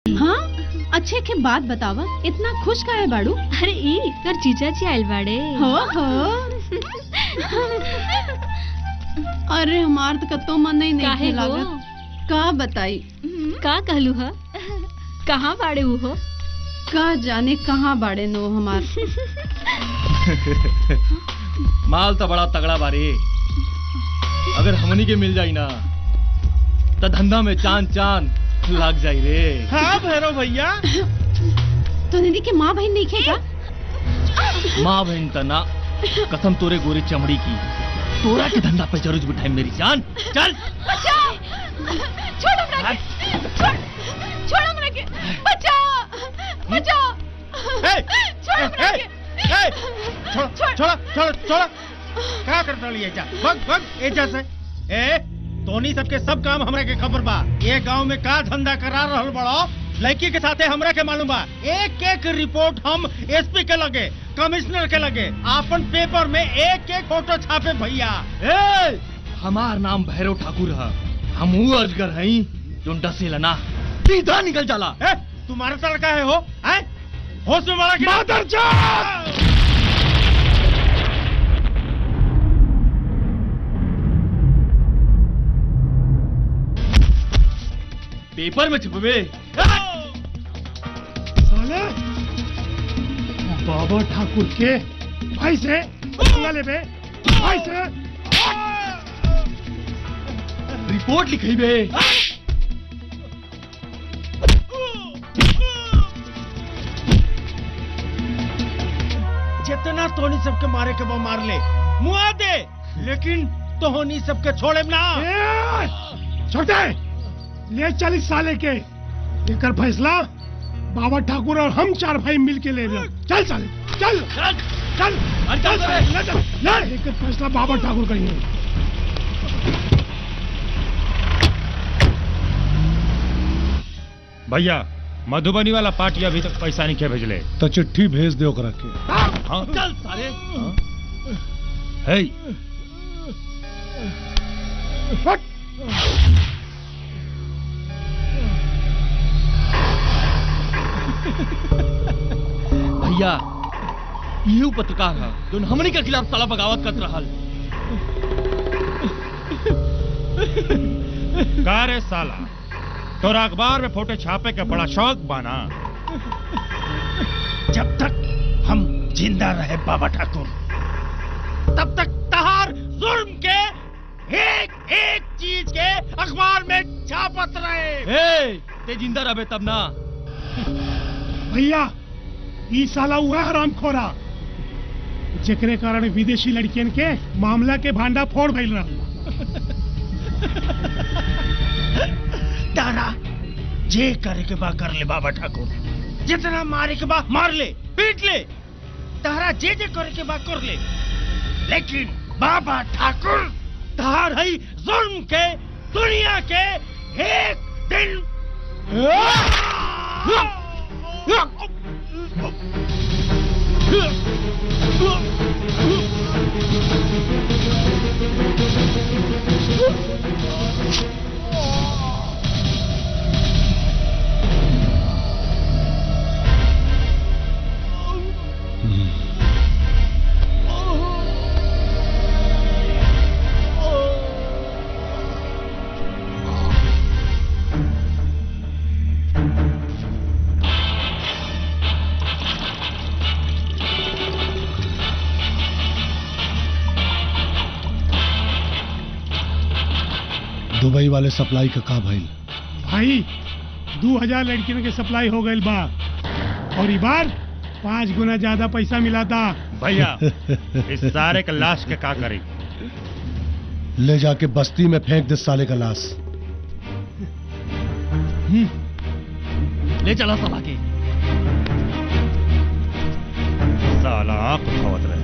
हाँ अच्छे के बात बतावा, इतना खुश का है बाड़ू? अरे ई कर जीजा जी आइल बाड़े। हो अरे हमार तो कतो मन नहीं लागत। का बताई? का कहलू हा? कहाँ बाड़े हो? का जाने कहाँ बाड़े नो हमार। माल तो बड़ा तगड़ा बारी, अगर हमनी के मिल जाई ना तो धंधा में चांद चांद लग जाई रे। हाँ भैरव भैया, तो निधि के माँ बहन नहीं खेगा? माँ बहन तना कसम तोरे गोरी चमड़ी की, तोरा के धंधा पे जरूर बिठाई मेरी जान। चल छोड़ हमरा के, बचा छोड़ा क्या करता लिये जा, भग एजा से। तोनी सबके सब काम हमरा के खबर बा। ये गांव में का धंधा करा रहल बड़ो, लड़की के साथे हमरा के मालूम बा। एक एक रिपोर्ट हम एसपी के लगे, कमिश्नर के लगे, अपन पेपर में एक एक फोटो छापे भैया। हमार नाम भैरव ठाकुर है, हम वो अजगर हई जो डसेला ना सीधा निकल जाला। तुम्हारा लड़का है हो? होश में वाला की पेपर में छुपे साले बाबा ठाकुर के भाई से ले बे, भाई से रिपोर्ट लिखी बे। जितना तोनी सबके मारे के वो मार ले, मुआ दे, लेकिन तोनी सबके छोड़े ना। छोटे ले 40 साले के लेकर फैसला बाबा ठाकुर और हम चार भाई मिल के ले लो। चल साले चल चल चल लेकर फैसला बाबा ठाकुर करेंगे। भैया मधुबनी वाला पार्टी अभी तक पैसा नहीं क्या भेजले, तो चिट्ठी भेज दो करा के। हाँ चल सारे। भैया यू पत्रकार है जो हमनी के खिलाफ साला बगावत कर रहल। का रे साला, तोरा अखबार में फोटो छापे के बड़ा शौक बाना। जब तक हम जिंदा रहे बाबा ठाकुर, तब तक तहार जुर्म के एक एक चीज के अखबार में छापत रहे। ते जिंदा रहे तब ना। भैया ई साला हुआ हराम खोरा जेकरे कारण विदेशी लड़कियन के मामला के भांडा फोड़ भइल रहा। तारा जे करे के बा कर ले बाबा ठाकुर, जितना मारे के बा मार ले, पीट ले, तारा जे जे करे के बा कर ले, लेकिन बाबा ठाकुर तार है जुल्म के दुनिया के एक दिन। दुबई वाले सप्लाई का का भइल? भाई 2000 लड़कियों के सप्लाई हो गई बा और इस बार 5 गुना ज्यादा पैसा मिला था। भैया इस सारे का लाश के का करी? ले जाके बस्ती में फेंक दे साले का लाश। ले चला सब आगे। साला आप उठावत रहे।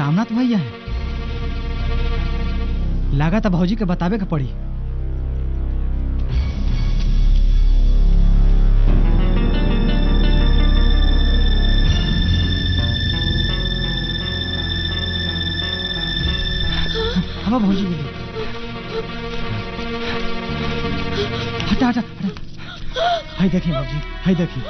रामनाथ भैया है। लगा था भौजी के बतावे के पड़ी। हाँ भौजी बोली। हटा हटा हटा। हाय देखिए भौजी, हाय देखिए।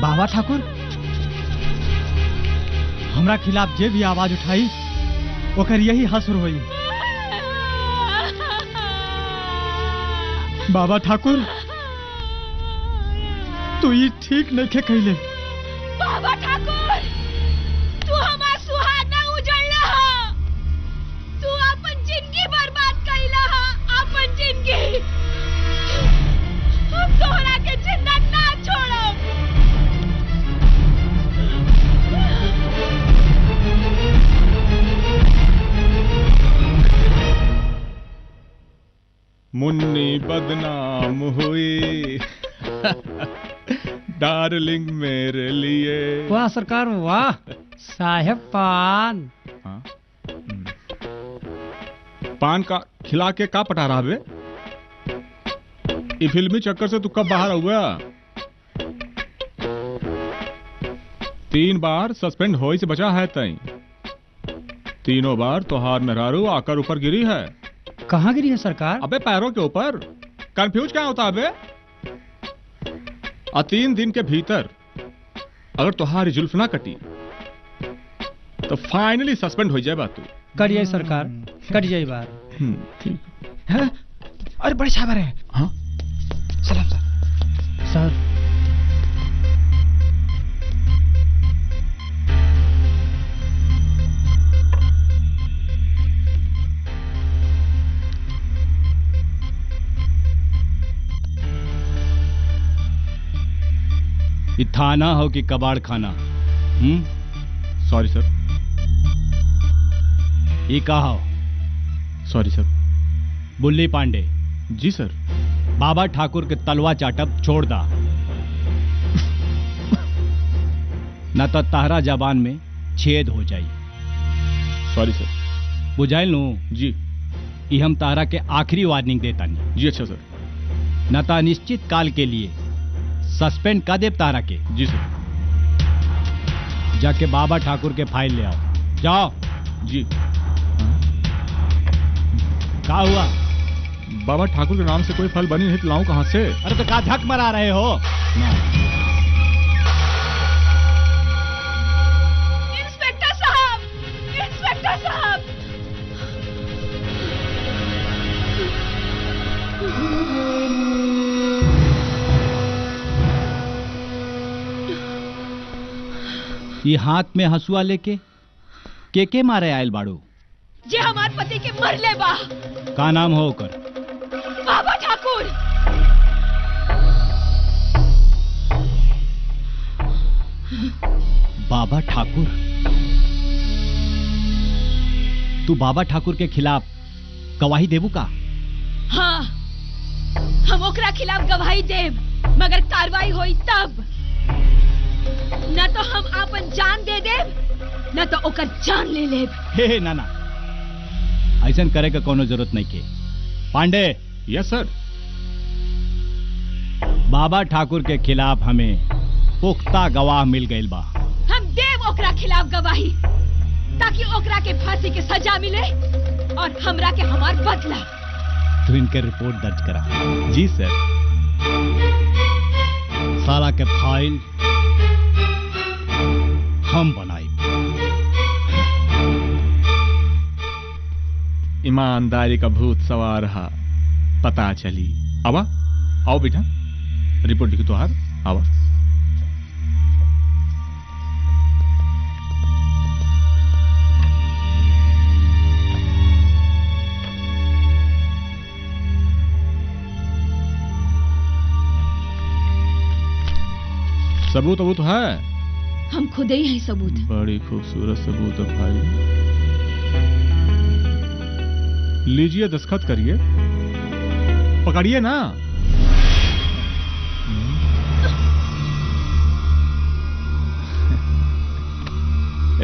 बाबा ठाकुर, हमरा खिलाफ जे भी आवाज उठाई ओकर यही हसुर होई। बाबा ठाकुर, तू ये ठीक नहीं के कहले। बाबा ठाकुर, तू हमार सुहाग ना उजड़ला हा। तू अपन जिंदगी बर्बाद कइला हा, अपन जिंदगी। हम तोहरा के जिंदा ना छोड़ब। मुन्नी बदनाम हुई डार्लिंग मेरे लिए। वाह सरकार वाह। साहेब पान। हाँ? पान का खिला के का पटा रहा बे? ये फिल्मी चक्कर से तू कब बाहर हुआ? 3 बार सस्पेंड होई से बचा है तई। 3 बार तोहार मेहरारू आकर ऊपर गिरी है। कहाँ गिरी है सरकार? अबे पैरों के ऊपर। कंफ्यूज क्या होता अबे? 3 दिन के भीतर अगर तुम्हारी जुल्फ ना कटी तो फाइनली सस्पेंड हो जाए बात। तू करिए सरकार, करिए बार। ठीक है। अरे बड़े साहब है। हाँ सलाम सर। सर ये थाना हो कि कबाड़ खाना? सॉरी सर। ये कहा हो? सॉरी सर। बुल्ली पांडे। जी सर। बाबा ठाकुर के तलवा चाटब छोड़ दा, न तो ताहरा जबान में छेद हो जाई। सॉरी सर। बुझाइल नू? जी। ये हम ताहरा के आखिरी वार्निंग देता नहीं। जी अच्छा सर। न तो अनिश्चित काल के लिए सस्पेंड कर देव तारा के। जी सर। जाके बाबा ठाकुर के फाइल ले आओ। जाओ। जी। क्या हुआ? बाबा ठाकुर के नाम से कोई फल बनी है तो लाऊं कहां से? अरे तो क्या झक मरा रहे हो? इंस्पेक्टर साहब, इंस्पेक्टर साहब। ये हाथ में हंसुआ लेके के मारे आयल बाड़ू? जे हमार पति के मरले बा। का नाम हो ओकर? बाबा ठाकुर। बाबा ठाकुर? तू बाबा ठाकुर के खिलाफ गवाही देबू का? हाँ, हम ओकरा खिलाफ गवाही देब, मगर कार्रवाई होई तब। न तो हम आपन जान दे देब, न तो ओकर जान ले लेब। हे नाना, ऐसा करे का कोनो जरूरत नहीं के। पांडे। यस सर। बाबा ठाकुर के खिलाफ हमें पुख्ता गवाह मिल गई बा। हम देव ओकरा खिलाफ गवाही, ताकि ओकरा के फांसी के सजा मिले और हमरा के हमार बदला। तू इनके रिपोर्ट दर्ज करा। जी सर। साला के फाइल हम बनाई। ईमानदारी का भूत सवार रहा, पता चली। आवा, आओ बेटा, रिपोर्ट लिखो तो हार। आवा। सबूत वबूत है? हम खुद ही हैं सबूत। बड़ी खूबसूरत सबूत है भाई। लीजिए दस्तखत करिए, पकड़िए ना।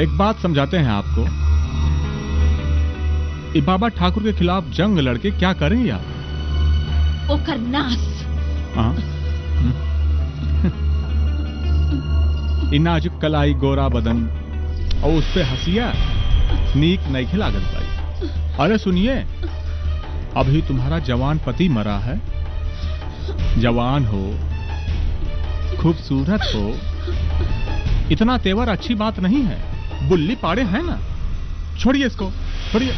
एक बात समझाते हैं आपको, ये बाबा ठाकुर के खिलाफ जंग लड़के क्या करेंगे आप? ओकर नाश। हाँ। नाजुक कलाई गोरा बदन और उस पे हंसिया नीक नहीं खिलागत भाई। अरे सुनिए, अभी तुम्हारा जवान पति मरा है, जवान हो, खूबसूरत हो, इतना तेवर अच्छी बात नहीं है। बुल्ली पाड़े हैं ना, छोड़िए इसको, छोड़िए।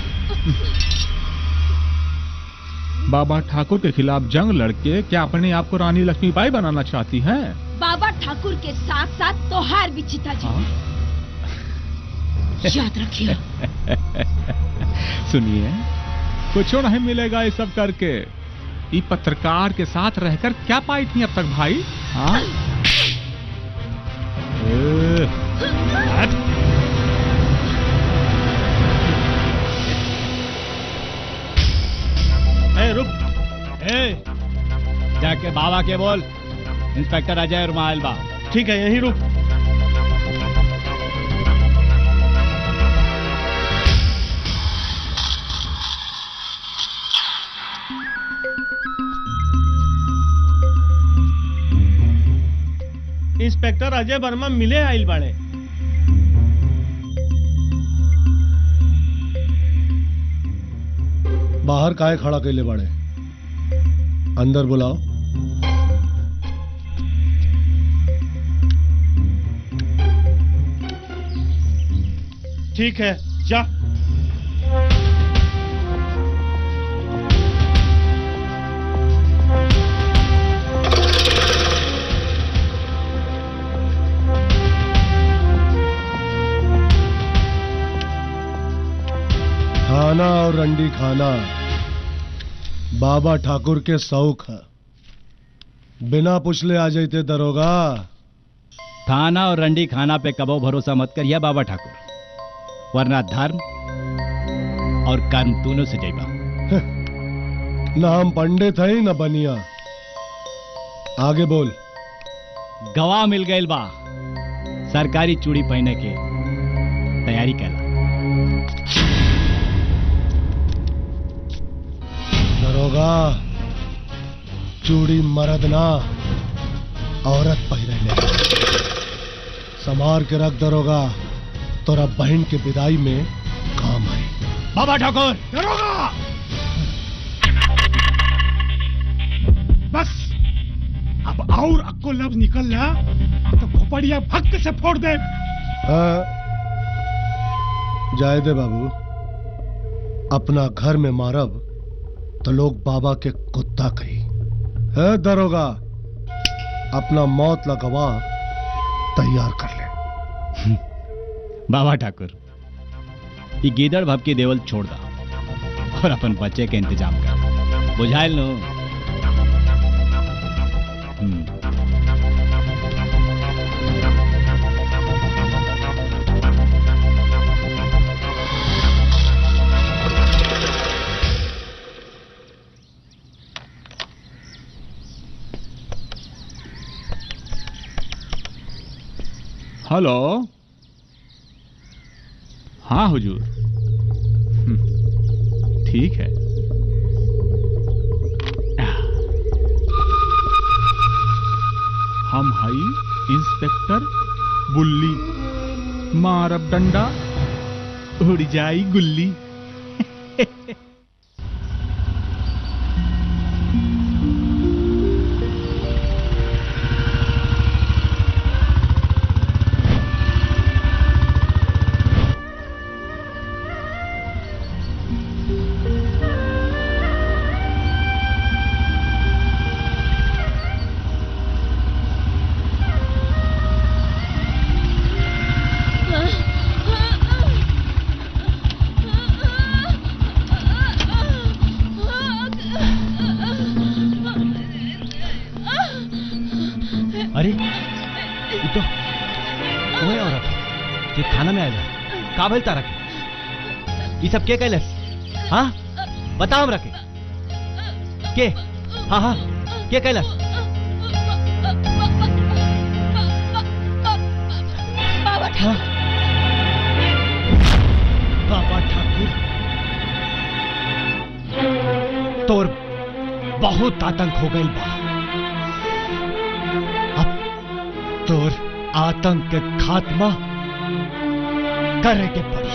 बाबा ठाकुर के खिलाफ जंग लड़के क्या अपने आप को रानी लक्ष्मीबाई बनाना चाहती हैं? बाबा ठाकुर के साथ साथ तोहार भी चिता जी याद रखिए। सुनिए, कुछ नहीं मिलेगा ये सब करके। ये पत्रकार के साथ रहकर क्या पाई थी अब तक भाई? हाँ? रुक। जाके बाबा के बोल इंस्पेक्टर अजय रुमाल बा। ठीक है, यहीं रुक। इंस्पेक्टर अजय वर्मा मिले आइल बाड़े। बाहर काहे खड़ा कैले बाड़े? अंदर बुलाओ। ठीक है, जा। खाना और रंडी खाना बाबा ठाकुर के शौक है। बिना पूछले आ जाते दरोगा। थाना और रंडी खाना पे कबो भरोसा मत करिए बाबा ठाकुर, वरना धर्म और कर्म दोनों से जइबा। ना हम पंडित है ना बनिया। आगे बोल। गवाह मिल गए बा, सरकारी चूड़ी पहने के तैयारी कैला। दरोगा, चूड़ी मर्द ना औरत पहिरे। संभार के रख दरोगा, तोरा बहन के विदाई में काम आई। बाबा ठाकुर। दरोगा, बस अब और अक्को लफ्ज निकल ला तो खोपड़िया भक्क से फोड़ दे। जाए दे बाबू, अपना घर में मारब तो लोग बाबा के कुत्ता कही है। दरोगा, अपना मौत लगवा तैयार कर ले। बाबा ठाकुर, ये गीदड़ भब की देवल छोड़ दा और अपन बच्चे के इंतजाम कर। बुझाइल नो? हेलो। हाँ हुजूर, ठीक है। हम हई इंस्पेक्टर बुल्ली, मारब डंडा उड़ जाई गुल्ली। तो वही औरत जे थाना में आएगा का भेल तारा के? ये सब के कैलस? हाँ बताओ हमरा के? हाँ हाँ के कैलस? हाँ? बाबा ठाकुर तोर बहुत आतंक हो गई बा। अब तोर आतंक के खात्मा करे के पड़ी।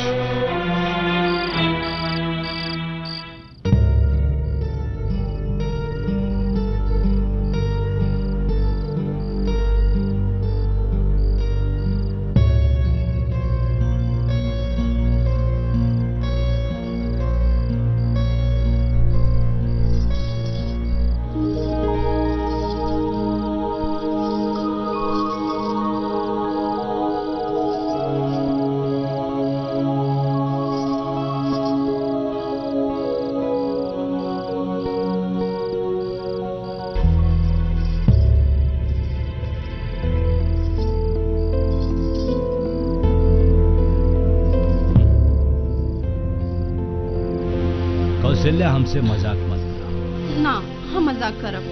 कौशल्या हमसे मजाक मत करा। ना हम मजाक करब।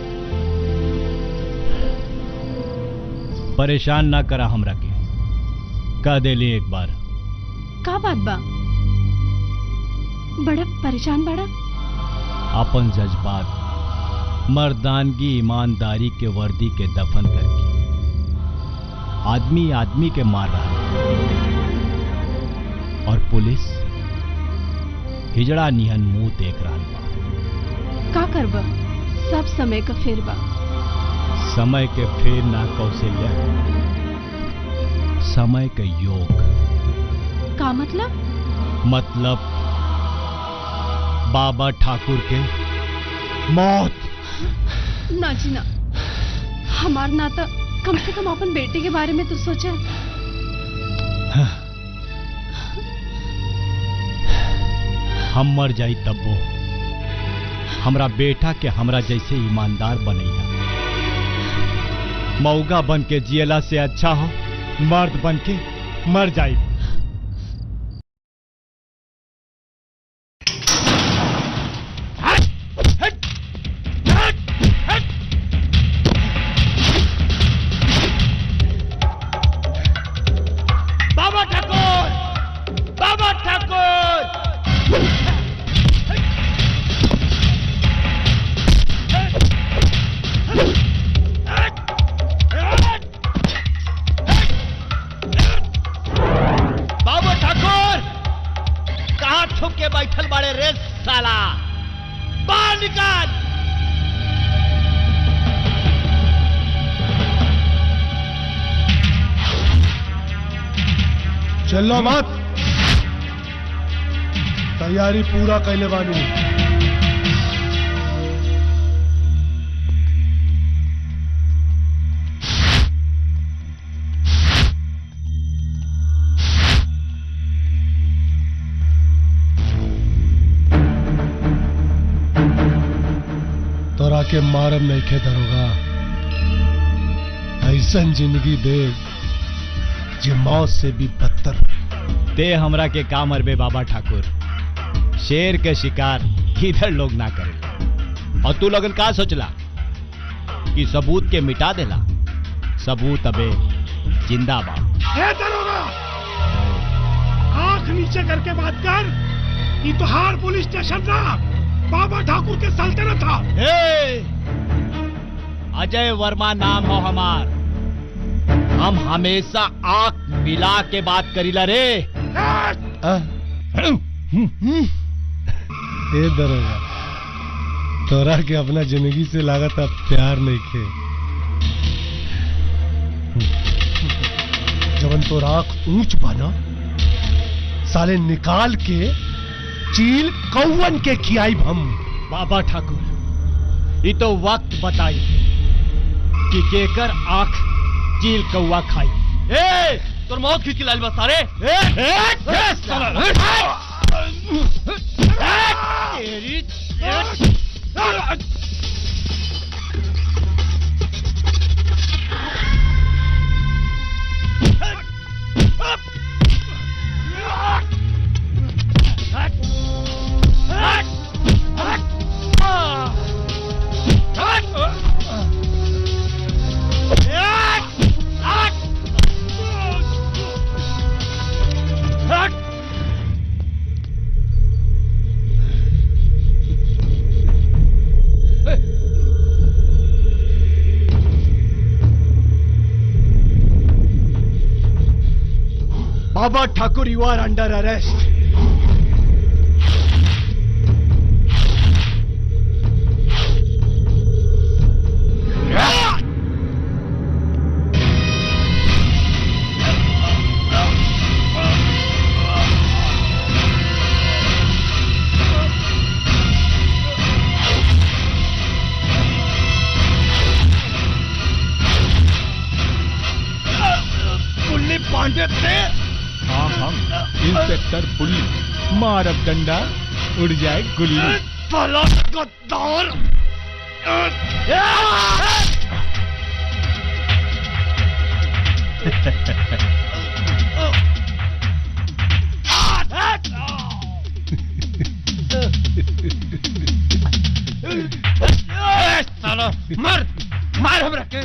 परेशान ना करा हमरा के। कह देली एक बार। का बात बा? बड़ा परेशान बड़ा। अपन जज्बात मर्दानगी ईमानदारी के वर्दी के दफन करके आदमी आदमी के मार रहा है और पुलिस हिजड़ा निहन मुंह देख रहा बा। का करबा? सब समय का फेर बा। समय के फेर ना कौशल्या, समय के योग। का मतलब? मतलब बाबा ठाकुर के मौत। ना जी ना, हमार नाता कम से कम अपन बेटे के बारे में तो सोचा। हम मर जाई तब वो हमरा बेटा के हमरा जैसे ईमानदार बनैया। मौगा बन के जियला से अच्छा हो मर्द बन के मर जाई। बाबा ठाकुर, बाबा ठाकुर। बाबा ठाकुर कहाँ छुप के बैठल बाड़े रे साला? बाहर निकाल। चलो मत, तैयारी पूरा कैले बानी। तोरा के मारम नहीं खे दरोगा, ऐसन जिंदगी दे जे मौत से भी बदतर। ते हमरा के का मरबे बाबा ठाकुर। शेर के शिकार इधर लोग ना करे। और तू लोगन का सोचला कि सबूत के मिटा देला? सबूत अबे जिंदाबाद। ए दरोगा, आंख नीचे करके बात कर। ये तो हार पुलिस स्टेशन था, बाबा ठाकुर के सल्तनत था। अजय वर्मा नाम हो हमार। हम हमेशा आंख मिला के बात करीला रे। ए दरोगा, तोरा के अपना जिंदगी से लागत अब प्यार नहीं खे। जवन तो आंख ऊंच बना, साले निकाल के चील कौवन के खियाई हम। बाबा ठाकुर, ये तो वक्त बताई कि केकर आंख चील कौवा खाई। ए, तोर मौत खींच के लाल बस सारे। Baba Thakur, you are under arrest. Pandey थे। हाँ हम इंस्पेक्टर बुल्ली, मार अब डंडा उड़ जाए गुल्ली। साला गद्दार। साला मार मार हम रखे।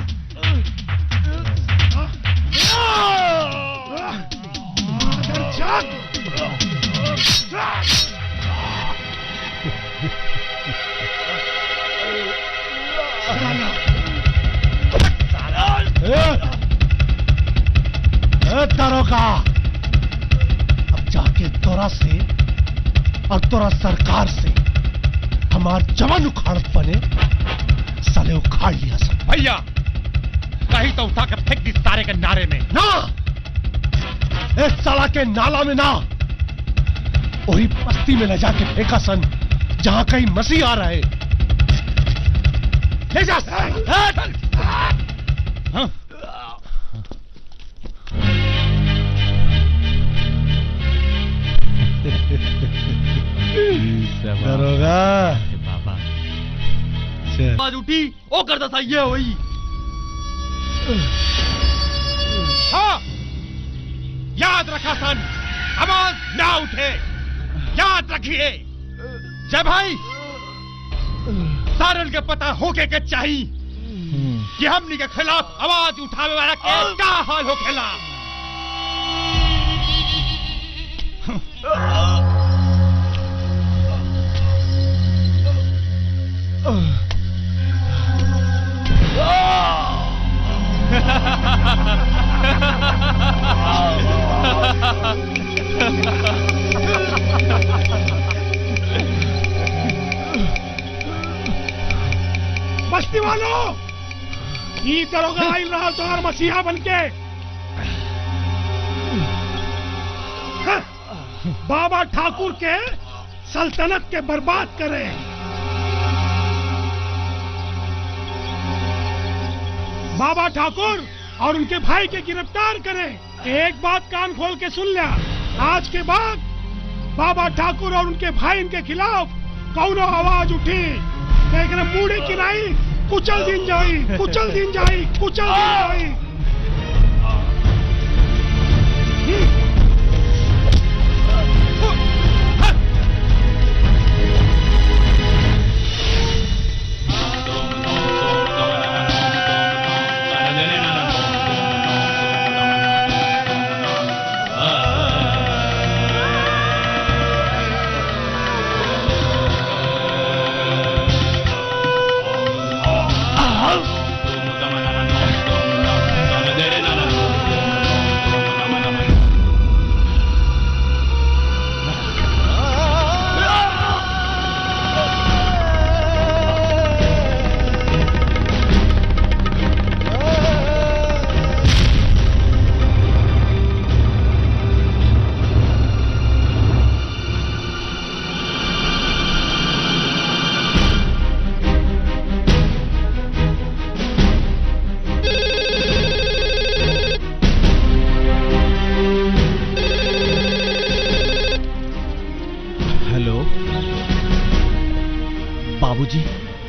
दरोगा, अब जाके तोरा से और तोरा सरकार से हमार जवान उखाड़त बने साले उखाड़ लिया सब। भैया कहीं तो उठा के फेंक दी सारे के नारे में। ना, इस साला के नाला में ना, वही बस्ती में ले जाके फेंका सन जहां कहीं मसीह आ रहे। ले जा। हाँ? दरोगा बाबा आवाज उठी ओ कर दसा ये हुई। हाँ याद रखा सन, आवाज ना उठे, याद रखिए। जय भाई सारन के पता होके के चाहिए कि हमनी के खिलाफ आवाज उठावे वाला के का हाल हो खेला। बस्ती वालों, ई दरोगा आई रहा तुम्हारा मसीहा बनके। हाँ, बाबा ठाकुर के सल्तनत के बर्बाद करे। बाबा ठाकुर और उनके भाई के गिरफ्तार करें। एक बात कान खोल के सुन लिया, आज के बाद बाबा ठाकुर और उनके भाई के खिलाफ कौनो आवाज उठी देख रहे मूड़ी किनाई कुचल दिन जाई, कुचल दिन जाई, कुचल दिन जाई।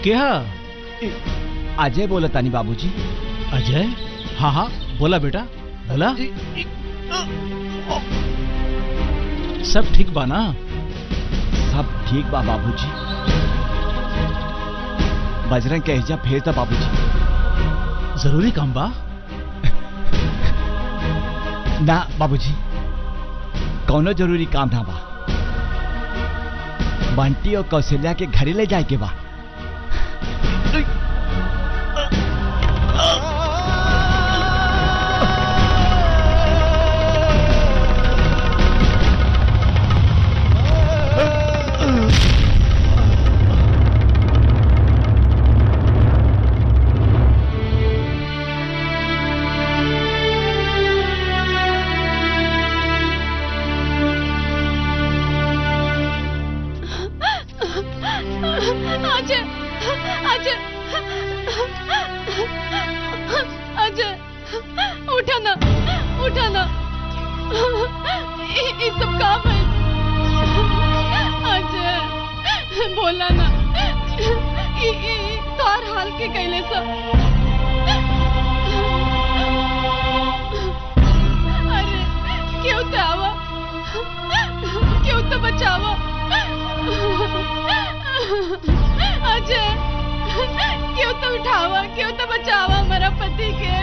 क्या? अजय बोला तानी बाबूजी। अजय? हाँ हाँ बोला बेटा, बोला। सब ठीक बा ना? सब ठीक बा बाबूजी। बजरंग के हिजा भेज दा बाबूजी। जरूरी काम बा? ना बाबूजी, कौनो जरूरी काम ना बा। बंटी और कौशल्या के घरे ले जाए के बा। उठा ना ये सब काम है। अजय बोला ना तार हाल के कैले सा। अरे क्यों तो आवा, क्यों तो बचावा। अजय क्यों तो उठावा, क्यों तो बचावा हमारा पति के।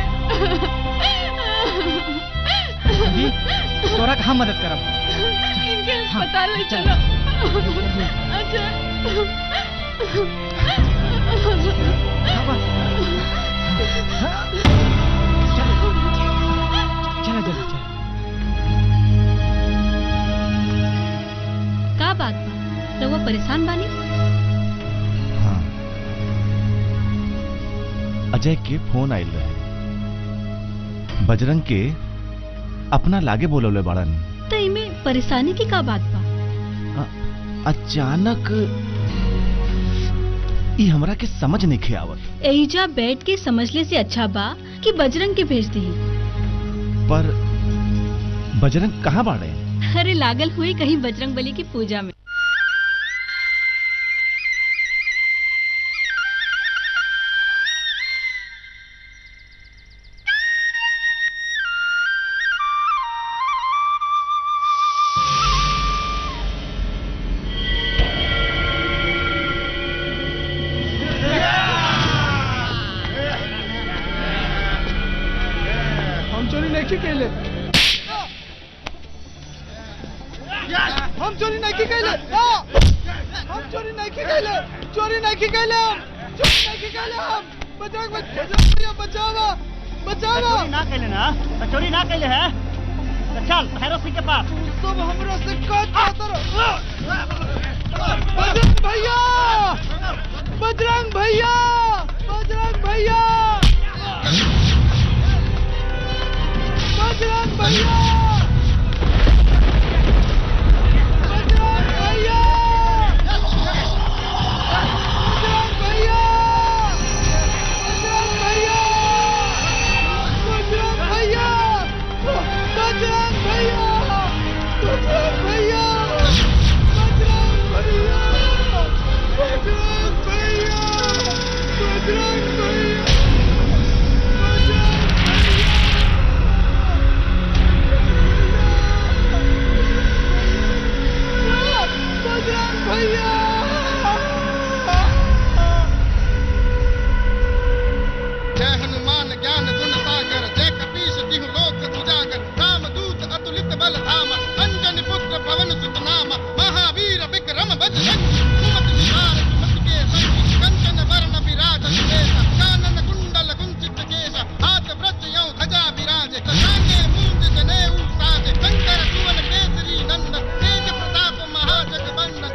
तोरा कहाँ मदद करब? इनके अस्पताल ले चलो। अजय चला जल्दी चल। का बात बा? रउआ परेशान बानी? हाँ, अजय के फोन आयल रहे, बजरंग के अपना लागे बोलवले बाड़न। तो इमे परेशानी की का बात बा? अचानक ई हमरा के समझ नहीं आवत। एहिजा बैठ के समझले से अच्छा बा कि बजरंग के भेज दी। पर बजरंग कहाँ बाड़े? अरे लागल हुई कहीं बजरंग बली की पूजा में। हम चोरी नहीं कैले, हम चोरी नहीं कैले, हम चोरी नहीं कैले, चोरी नहीं कैले, चोरी नहीं कैले। हम बजरंग भैया बचावा, बचावा। ना कैले ना, चोरी ना कैले है। चल भैरव सिंह के पास। सब हमरा से काट बजरंग भैया, बजरंग भैया, बजरंग भैया, बजरंग भैया, बजरंग भैया, बजरंग भैया, बजरंग भैया, बजरंग भैया, बजरंग भैया, बजरंग भैया, बजरंग भैया, बजरंग भैया, बजरंग भैया। जय हनुमान ज्ञान गुण सागर, जय कपीश तिहु लोक उजागर, रामदूत अतुलित बल धामा, अंजनी पुत्र पवन सुत नामा, महावीर विक्रम बजरंगी, सुमति निवार सुमति के संगी, कंचन वरण विराज सुबेसा, कानन कुंडल कुंचित केसा, हाथ वज्र यौ ध्वजा विराजे, सांगे मूंज जनेऊ साजे, शंकर सुवन केसरी नंदन, तेज प्रताप महाजगवंदन।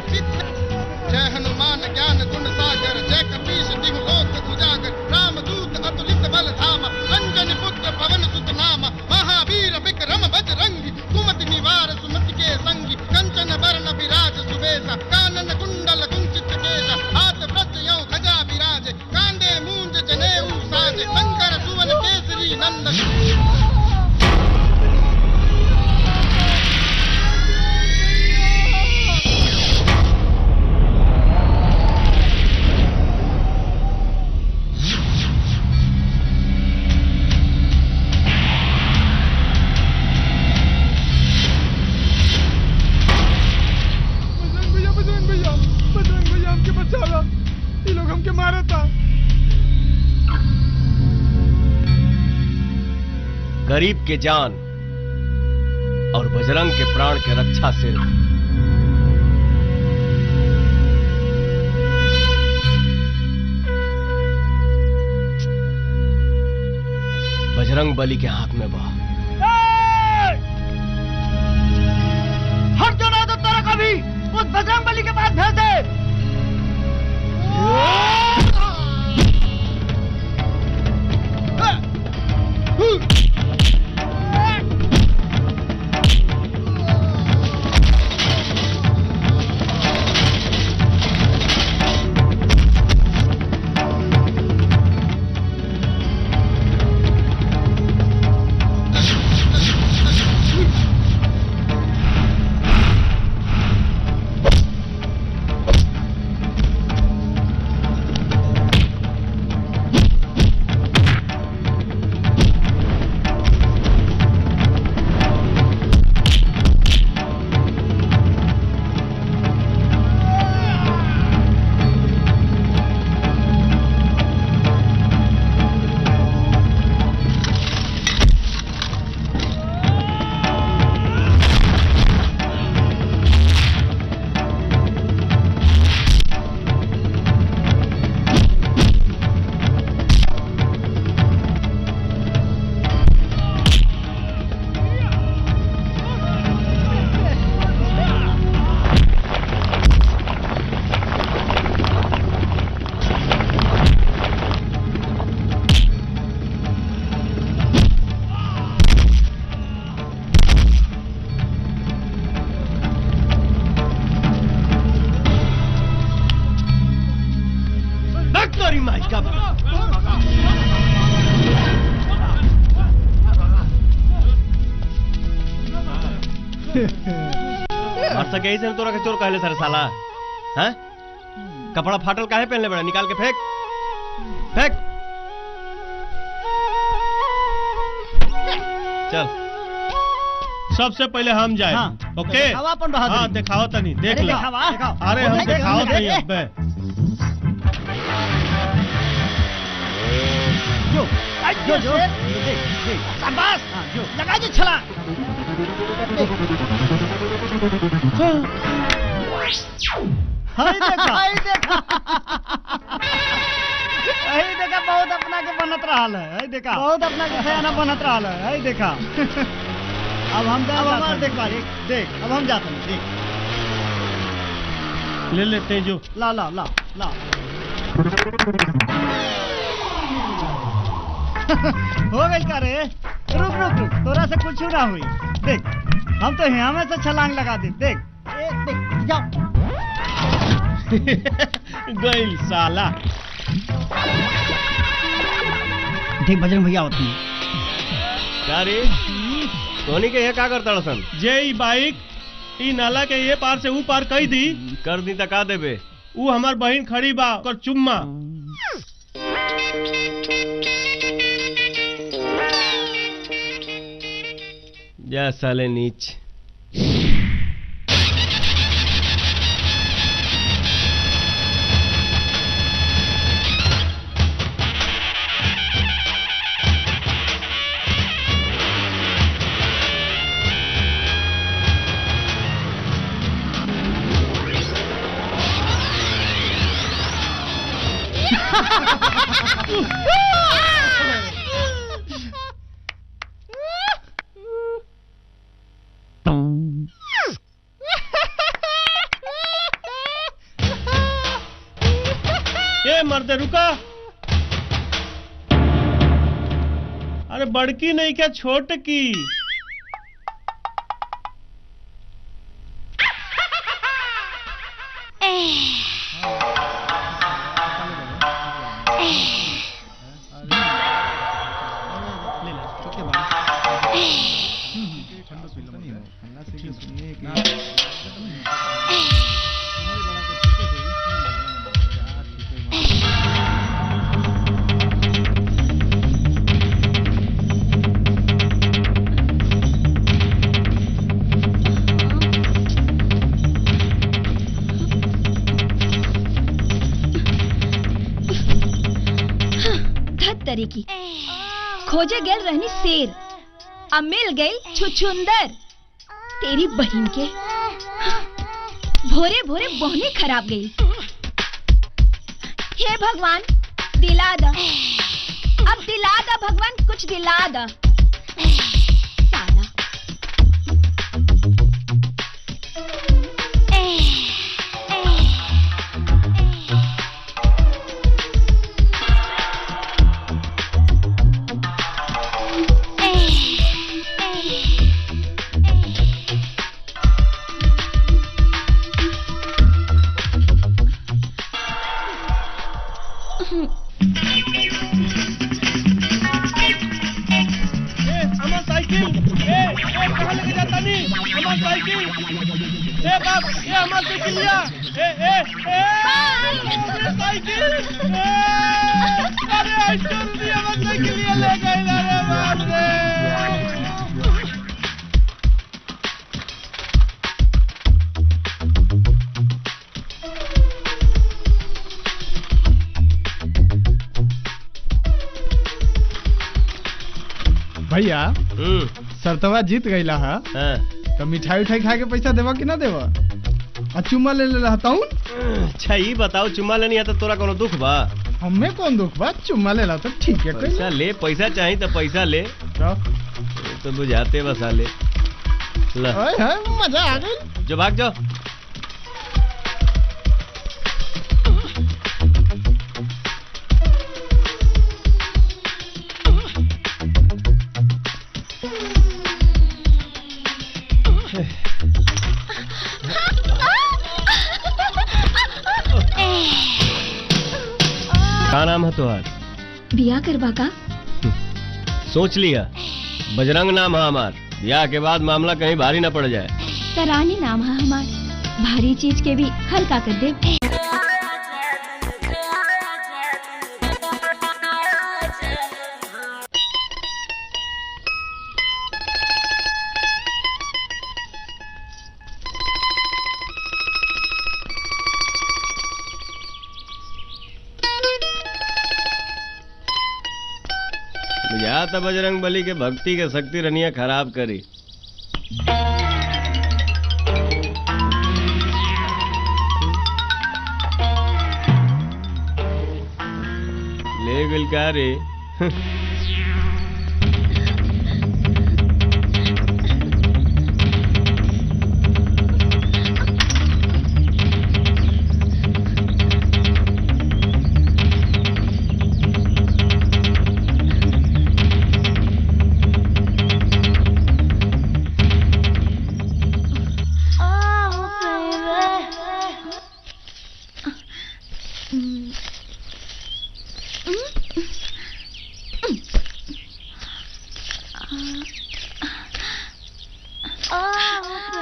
जय हनुमान ज्ञान गुण सागर, जय कपीश तिहु लोक उजागर, रामदूत अतुलित बल धामा, अंजनी पुत्र पवन सुत नामा, महावीर विक्रम बजरंगी, कुमति निवार सुमति के संगी, कंचन वरण विराज सुबेसा, कानन कुंडल कुंचित केसा, हाथ वज्र यौ ध्वजा विराजे, कांधे मूंज जनेऊ साजे, शंकर सुवन केसरी नंदन। बजरंग भैया हमके बचावा, ये लोग हमके मारा था। गरीब के जान और बजरंग के प्राण के रक्षा सिर्फ बजरंग बली के हाथ में बा। हट जो ना तो तेरा कभी उस बजरंग बली के पास भेज दे। मार सके ही से तोरा के चोर कहले सर साला हैं? कपड़ा फाटल काहे पहनले बड़ा? निकाल के फेंक फेंक। चल सबसे पहले हम जाए। हाँ, ओके दिखावा अपन बहादुरी। हाँ दिखाओ तनी देख अरे ला। दिखावा। अरे हम दिखाओ तनी अबे। जो जो शाबाश लगा दे छला। हाय देखा बहुत अपना के बनत रहल है। हाय देखा बहुत अपना के सयाना बनत रहल है। हाय देखा अब हम जा हमार देख बारी देख अब हम जाते हैं देख ले लेते जो ला ला ला ला हो गई का रे। रुक रुक रुक तोरा से कुछ ना हुई। देख हम तो यहाँ में से छलांग लगा दे। देख देख जाओ गइल साला। देख बजरंग भैया होती है। क्या रे धोनी के ये का करता सन? जे ई बाइक ई नाला के ये पार से ऊ पार कई दी कर दी त का देबे? ऊ हमार बहन खड़ी बा ओकर चुम्मा। जा साले नीच। ए मर्दे रुका। अरे बड़की नहीं क्या छोट की? की खोजे गेल रहनी शेर अब मिल गई छुछुंदर तेरी बहन के। भोरे भोरे बोहनी खराब गई। हे भगवान दिला दा अब दिला दा भगवान कुछ दिला दा। साला भैया सरतवा जीत गईला है तो मिठाई उठाई खा के पैसा देवा कि ना देवा? आ चुम्मा ले ले रहता हूँ। अच्छा ये बताओ चुम्मा लेनी है तो तोरा कोनो दुख बा? हमें कौन दुख बा? चुम्मा ले ला तो ठीक है। पैसा ले पैसा चाहिए तो पैसा ले तो बुझाते बसा ले। मजा आ गई। जो भाग जाओ। क्या नाम है तुम्हार? बिया करवा का सोच लिया बजरंग नाम है हमार। ब्याह के बाद मामला कहीं भारी न पड़ जाए। तो रानी नाम है हमार, भारी चीज के भी हल्का कर दे। बुझाता बजरंग बली के भक्ति के शक्ति रनिया खराब करी। ले गल का रे?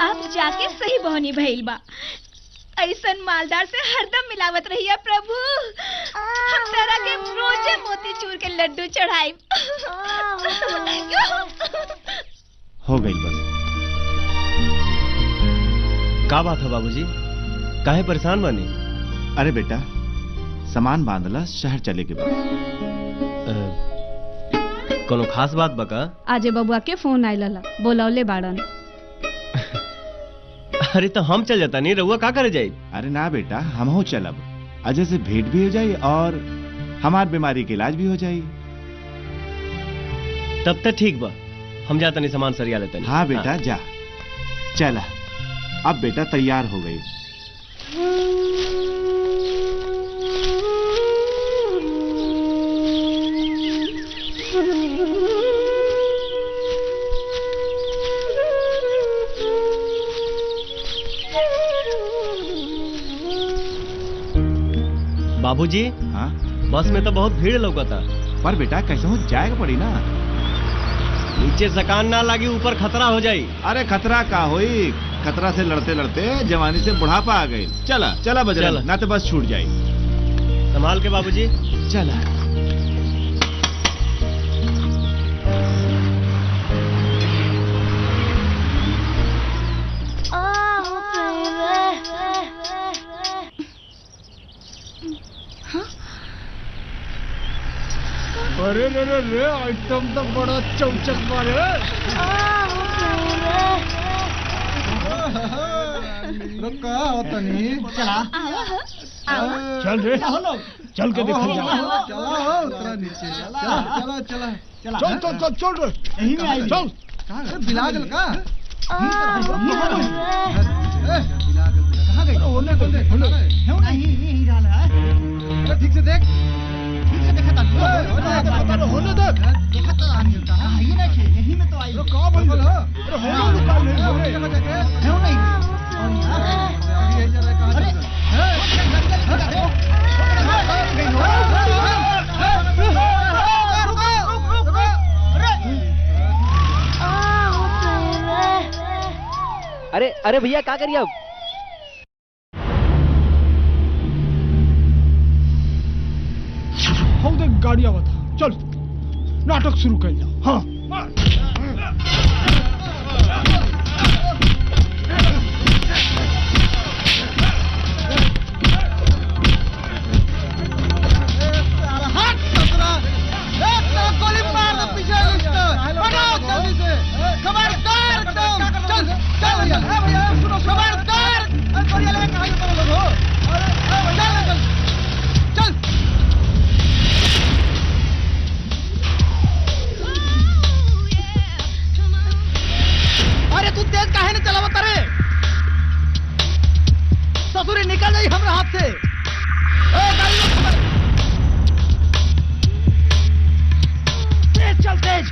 अब जाके सही बहनी भइल बा। ऐसन मालदार से हरदम मिलावत रहिए प्रभु। हम तेरा के रोजे मोती चूर के लड्डू चढ़ाई। हो गई बस। का बात है बाबूजी, काहे परेशान बानी? अरे बेटा, सामान बांधला, शहर चले के बाद। कोनो खास बात बका? आजे बबुआ के फोन आइला, बोलौले बाड़न। अरे तो हम चल जाता नहीं, रहुआ का करे जाई? अरे ना बेटा, हम हो चलब। अजय से भेंट भी हो जाई और हमार बीमारी के इलाज भी हो जाई। तब तक ठीक बा, हम जाता नहीं, सामान सरिया लेते नहीं। हाँ बेटा जा, चला। अब बेटा तैयार हो गई। बाबूजी, हाँ बस में तो बहुत भीड़ लौकता। पर बेटा कैसे हो जाएगा पड़ी ना। नीचे सकान ना लगी, ऊपर खतरा हो जाई। अरे खतरा का होई, खतरा से लड़ते लड़ते जवानी से बुढ़ापा आ गई। चला चला बजरंग, ना तो बस छूट जाई। संभाल के बाबूजी। चला। अरे रे रे रे, आइटम तो बड़ा चौचक मारे। रुका होता नहीं, चला। चल रे, चल के देखल जा। चला उतरा नीचे, चला चला चला। चल चल चल चल रे, यहीं में आई। चल। कहाँ बिलागल का? बिलागल कहाँ गई? होने दो, होने दो। नहीं डाला है। अरे ठीक से देख, ठीक से देखा था। होने दे। देखा तो आनी होता है। यही ना खे, यही में तो आई। कहाँ बंद है? अरे होने निकाल नहीं हो रहे। क्यों नहीं? अरे अरे भैया क्या करिए अब? हम देख गाड़ी आवत है। चल नाटक शुरू कर जा। हाँ गोली मार दो पीछे। बनाओ जल्दी से, खबरदार एकदम। चल चल भैया, सुनो खबरदार। गोली लगा कहाँ पे लोग हो? चल चल चल। अरे तू तेज काहे नहीं चलावत रे? ससुरी निकल जाई हमरा हाथ से। गाड़ी में खबर। तेज चल तेज।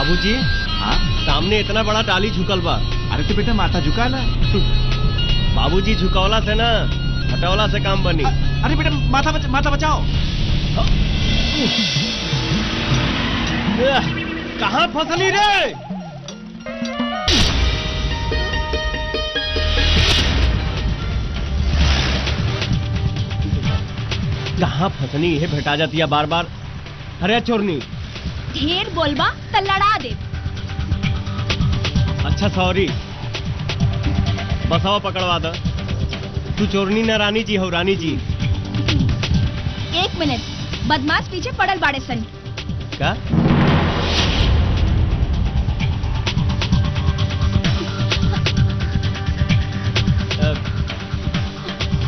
बाबूजी हाँ सामने इतना बड़ा टाली झुकल बा। अरे तो बेटा माथा झुका ला। बाबूजी झुकौला से ना हटौला से काम बनी। अरे बेटा माथा बचाओ। कहाँ फसली रे? कहाँ फसनी ये भेटा जाती है बार बार। अरे चोरनी ढेर बोलबा त लड़ा दे। अच्छा सॉरी बसाओ पकड़वा दो। तू चोरनी न रानी जी हो रानी जी। 1 मिनट बदमाश पीछे पड़ल बाड़े सन। का?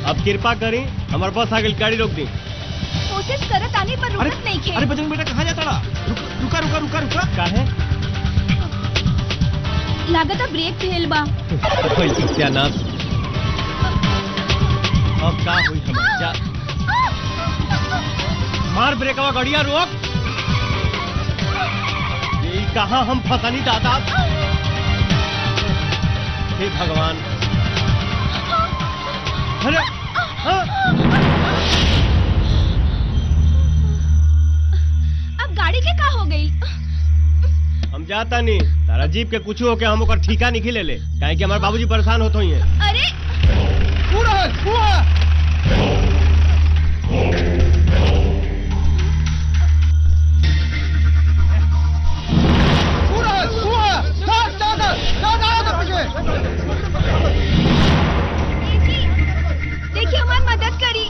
अब कृपा करी हमारे बस आ गई गाड़ी रोक दी। कोशिश करत आने पर रुकत नहीं खे। अरे बजरंग बेटा कहाँ जाता रहा? रुका। काहे? लागत है ब्रेक फेल बा। कोई सत्यानाश। अब का हुई हम जा। मार ब्रेकवा गड़िया रोक। ये कहाँ हम फसानी दादा। हे भगवान। अरे अब गाड़ी के का हो गई? हम जाता नहीं तारा जीप के कुछ हो के हम ओकर ठीका नहीं ले ले काहे कि हमारे बाबूजी परेशान होत होई हैं। अरे देखिए हमारी मदद करी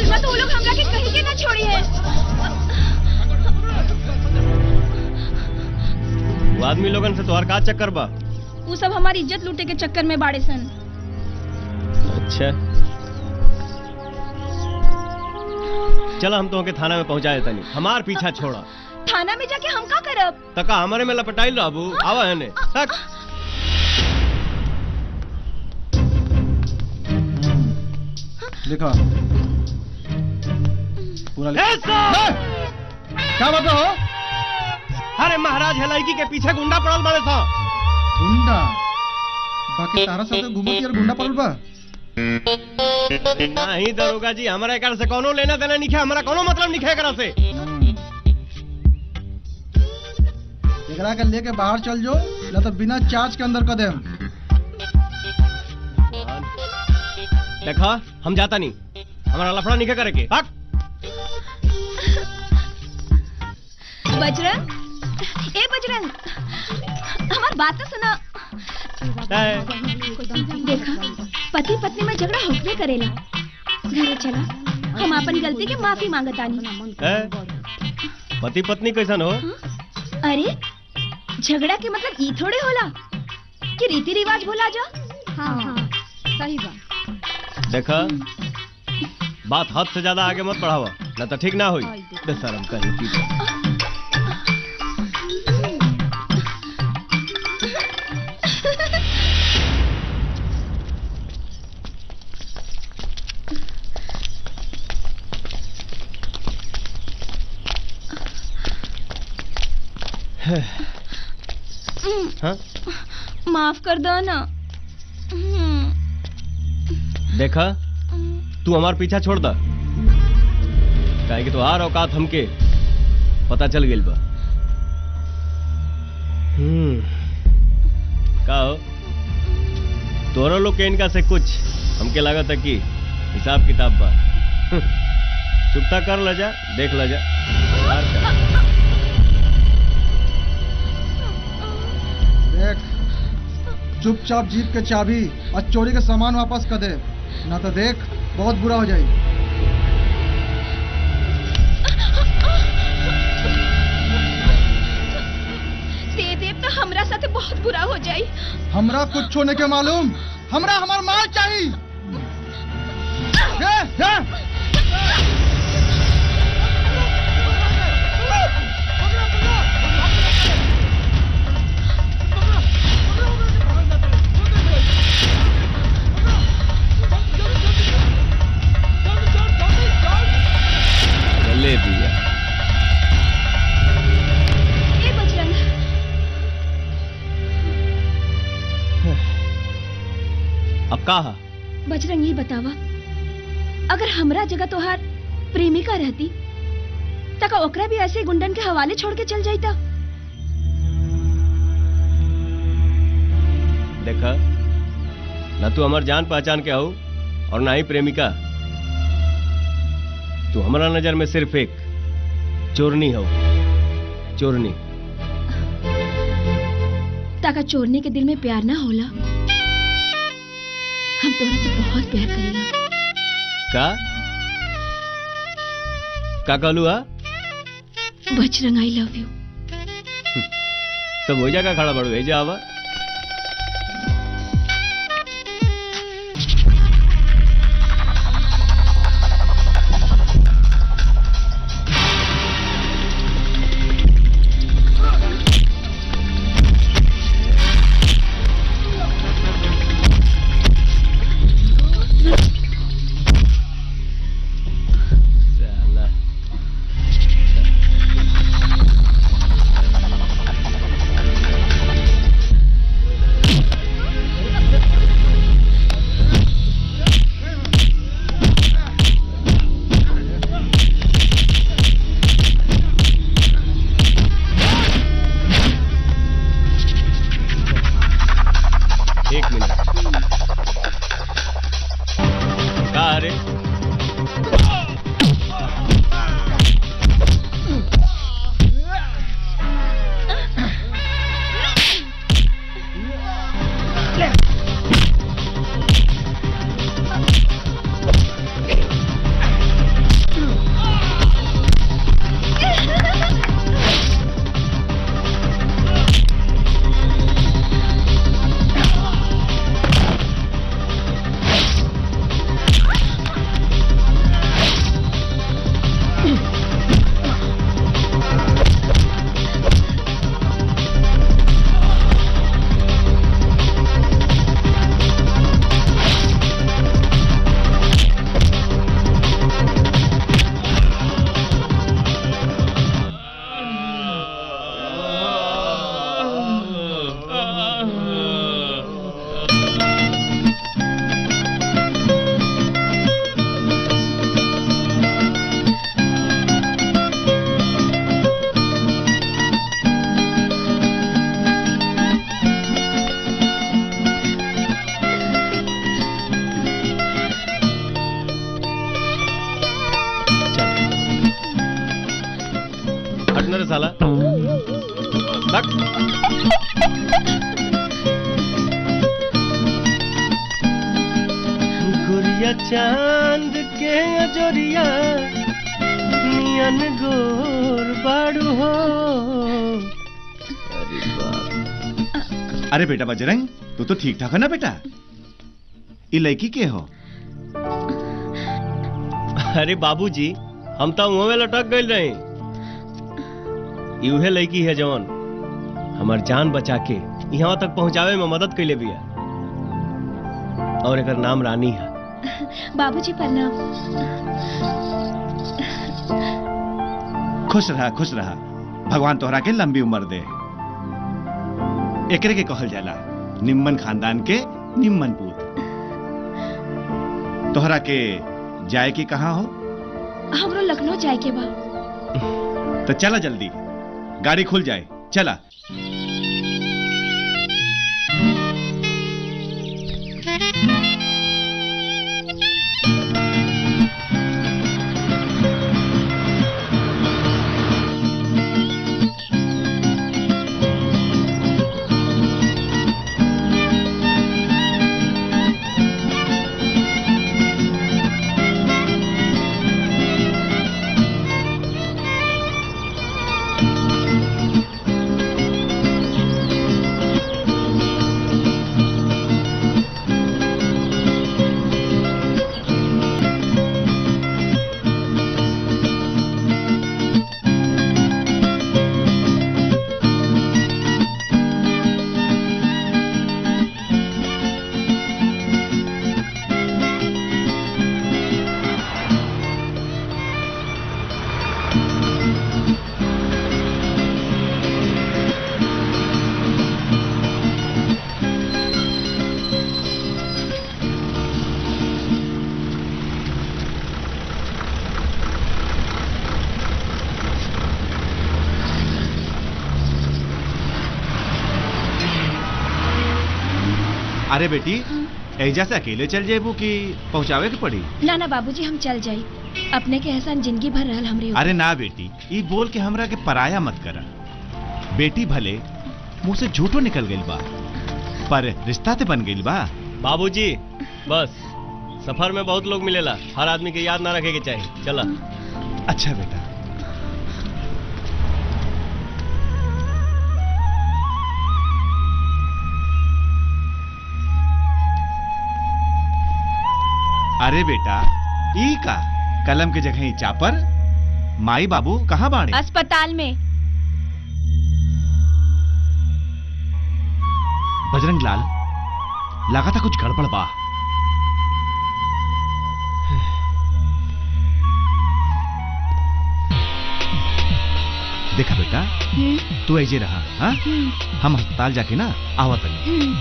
ना तो वो लोग हमरा के कहीं के ना छोड़ी है। वो आदमी लोगन से तोहर का चक्कर बा? वो सब हमारी इज्जत लूटे के चक्कर में बाड़े सन। अच्छा चलो हम तो के थाना में पहुंचा देता नहीं। हमार पीछा छोड़ा। थाना में जाके हम का करब? तका हमारे में लपटाइल रहबू। आवा है ने तक। देखो पूरा क्या बात हो? अरे महाराज है लड़की के पीछे गुंडा पड़ल बड़े था। गुंडा बाकी तारा साथे घूमत यार गुंडा पड़ल बा। नहीं दरोगा जी हमारा एकर से कोनो लेना देना नहीं है। हमारा कोनो मतलब नहीं है एकरा से। एकरा के लेके बाहर चल जो ना तो बिना चार्ज के अंदर कर देम। देखा हम जाता नहीं। हमारा लफड़ा नहीं करे के। बजरंग ए बजरंग हमार बात तो सुना। देखा पति पत्नी में झगड़ा होकरे करेला। घरे चला हम अपन गलती के माफी मांगतानी। पति पत्नी कैसन हो? अरे झगड़ा के मतलब ई थोड़े होला कि रीति रिवाज भुला जा। हाँ सही बात। देखा बात हद से ज्यादा आगे मत बढ़ावा ना तो ठीक ना होई। बेशरम कहीं की। हाँ? माफ कर दो ना। देखा तू हमार पीछा छोड़ दा काहे कि तोहार औकात हमके पता चल गइल बा। का हो तोरा लोग के इनका से कुछ हमके लागत है कि हिसाब किताब बा। चुपता कर ल जा देख ल जा। देख चुपचाप जीप के चाबी और चोरी के सामान वापस कर दे ना तो देख बहुत बुरा हो जाएगी। दे देव तो हमरा साथे बहुत बुरा हो जाई। हमरा कुछ होने के मालूम। हमरा हमार माल चाहिए। ले भैया। ए बजरंग कहा बजरंग ये बतावा, अगर हमरा जगह तोहार प्रेमिका रहती तका ओकरा भी ऐसे गुंडन के हवाले छोड़ के चल जाता। देखा ना तू हमार जान पहचान के हो और ना ही प्रेमिका। तू हमारा नजर में सिर्फ एक चोरनी हो, चोरनी। ताका चोरने के दिल में प्यार ना होला। हम तोरा से बहुत प्यार करेला। का कहलू हा? Bajrang I love you. तो हो जाएगा खड़ा बड़ू भेजा आवा। साला गुरिया चांद के अजोरिया नियन गोर बाड़ू हो। अरे बाप। अरे बेटा बजरंग, तू तो ठीक ठाक है ना बेटा? ये लड़की के हो? अरे बाबूजी, हम तो मुंह में लटक गए रहे। यूहे लड़की है जवान हमार जान बचा के यहाँ तक पहुँचावे में मदद कैले बिया, और एकर नाम रानी है। बाबूजी प्रणाम। खुश रहा। भगवान तोहरा के लंबी उम्र दे। एकरे के कहल जाला निम्मन खानदान के निम्मन पूत। तोहरा के जाए की कहाँ हो? हमरो लखनऊ जाए के बा। तो चला जल्दी, गाड़ी खुल जाए, चला। अरे बेटी एजा से अकेले चल जेबू कि पहुँचावे के पड़ी? ना ना बाबूजी हम चल जाई, अपने के एहसान जिंदगी भर रहल हमरे ऊपर। अरे ना बेटी, ई बोल के हमरा के पराया मत करा। बेटी भले मुंह से झूठो निकल गइल बा, पर रिश्ता ते बन गइल बा। बाबूजी बस सफर में बहुत लोग मिलेला, हर आदमी के याद ना रखे के चाहिए। चला। अच्छा बेटा। अरे बेटा ई का कलम के जगह चापर? माई बाबू कहाँ बाड़े? अस्पताल में। बजरंग लाल, लगा था कुछ गड़बड़ बा। देखा बेटा, तू ऐसे रहा, हाँ? हम अस्पताल जाके ना आवत नहीं।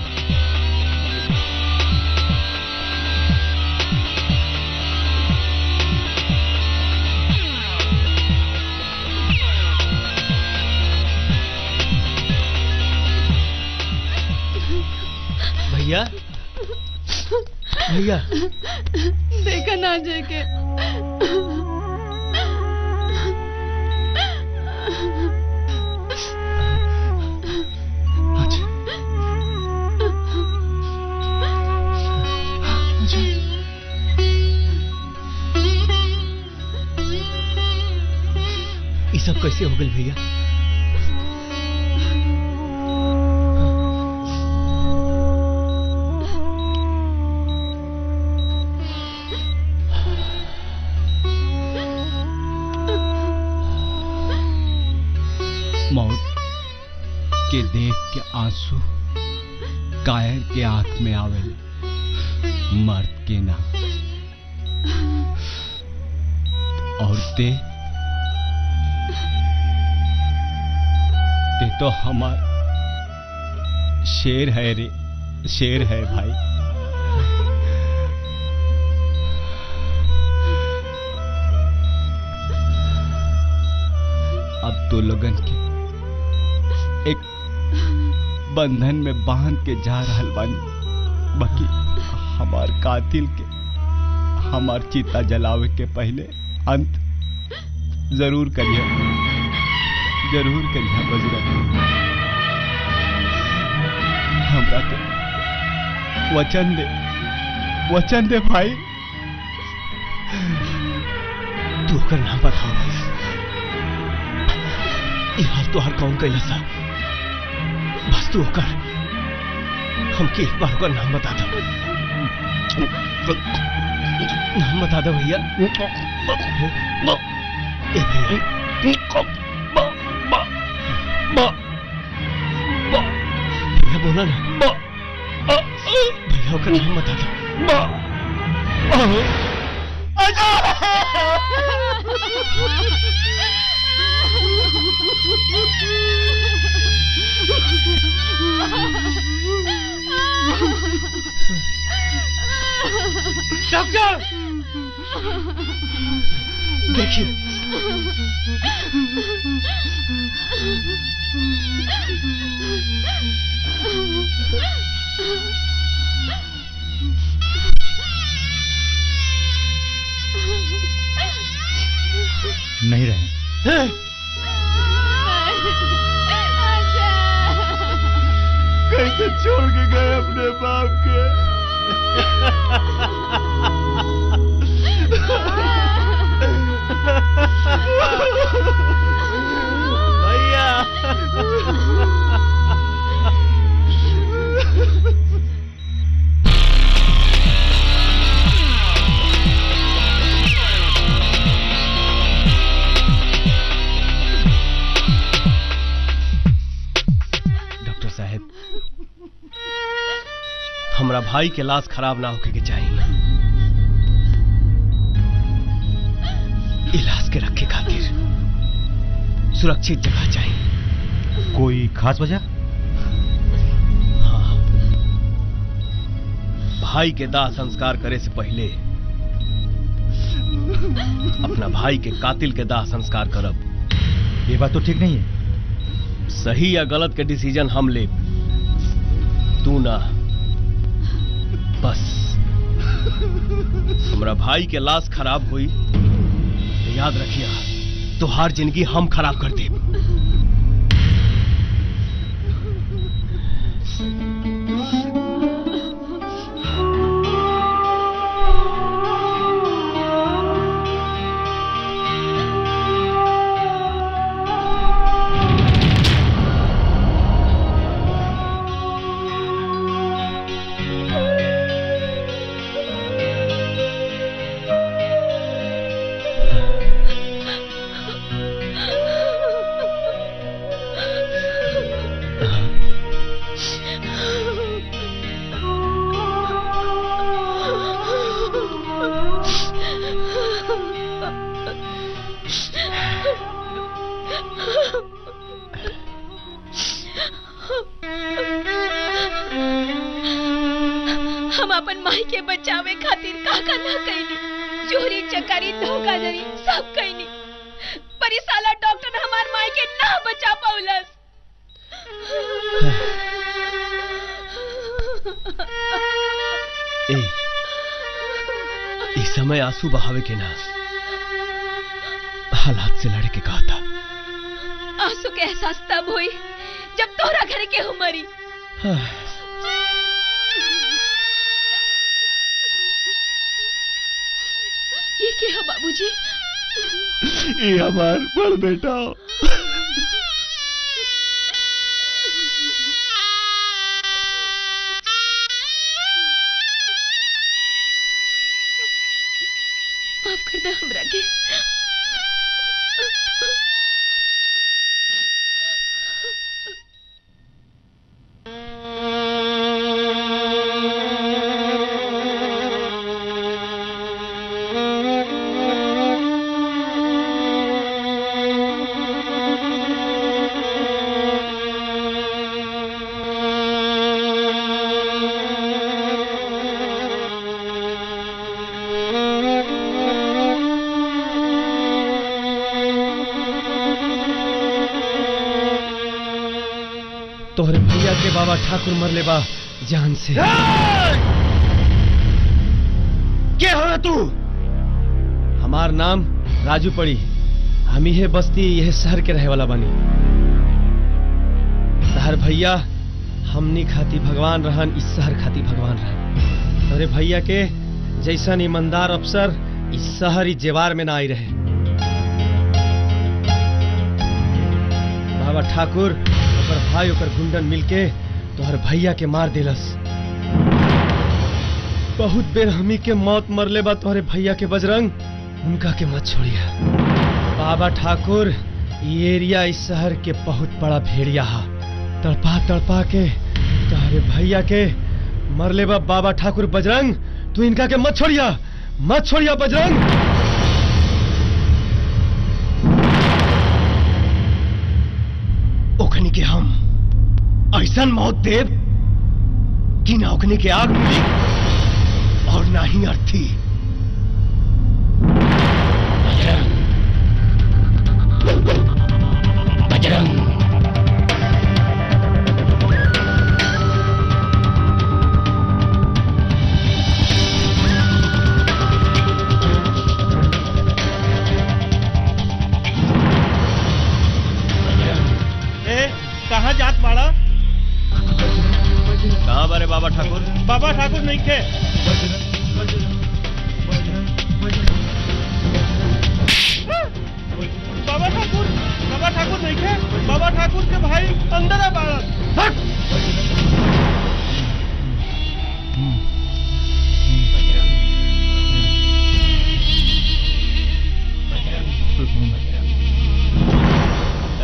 भैया भैया देखा ना जेके ये सब कैसे हो गए भैया? मौत के देख के आंसू कायर के आंख में आवे, मर्द के ना। और ते तो हमार शेर है रे, शेर है भाई। अब तो लोगन के एक बंधन में बांध के जा रहल बानी, बाकी हमार कातिल के हमार चिता जलावे के पहले अंत जरूर करिए, जरूर करिए बजरंग। हमरा के वचन दे भाई। तू ओकर नाम बताओ। ये हाल तो हर कौन कैला सा, बस तू ओकर हमके एक बार ओकर नाम बता दो। नाम बता दो भैया। ए भैया भैया बोला ना, भैया ओकर नाम बता दो। डॉक्टर देखिए, नहीं रहे। कैसे छोड़ के गए अपने बाप के? भैया डॉक्टर साहब, हमरा भाई के लाश खराब ना होके के चाहिए। इलाज के रखे खातिर सुरक्षित जगह चाहिए। कोई खास वजह? हाँ, भाई के दाह संस्कार करे से पहले अपना भाई के कातिल के दाह संस्कार करब। ये बात तो ठीक नहीं है। सही या गलत के डिसीजन हम ले, तू ना बस हमारा भाई के लाश खराब हुई तो याद रखिया तो हर जिंदगी हम खराब कर दे। हम अपन माई के बचावे खातिर का ना कईनी, चोरी चकारी धोखाधड़ी सब कईनी, पर ई साला डॉक्टर हमार माई के ना बचा पाउलस। इस समय आंसू बहावे के ना, हालात से लड़ के कहा था। आंसू के एहसास तब हुई जब तोहरा घर के हुमरी। ये क्या है बाबूजी? ये हमार बड़ बेटा। माफ कर दे हमरा के। तोहरे भैया के बाबा ठाकुर मरले बा जान से। के हो तू? हमार नाम राजू पड़ी, हम ही बस्ती यह शहर के रहे वाला बानी। तहर भैया हमनी खाती भगवान रहन, इस शहर खाती भगवान रहन। तोहरे भैया के जैसन ईमानदार अफसर इस शहर इस जेवार में ना आई रहे। बाबा ठाकुर ओकर भाई ओकर गुंडन मिलके तोहर भैया के मार दिलस। बहुत बेर हमी के मौत मरले बा तोहरे भैया के बजरंग, उनका के मत छोड़िया। बाबा ठाकुर ये एरिया इस शहर के बहुत बड़ा भेड़िया हा, तड़पा तड़पा के तोहरे भैया के मरले बा बाबा ठाकुर। बजरंग तू इनका के मत छोड़िया, मत छोड़िया बजरंग। ओखनी के हम ऐसा मौत देव कि ना ओखनी के आग मिली और ना ही अर्थी। बजरंग कहाँ जात बाड़ा? कहाँ बारे बाबा ठाकुर? बाबा ठाकुर नहीं खे। बाबा ठाकुर नहीं खे। बाबा ठाकुर के भाई अंदर आ बाड़ा।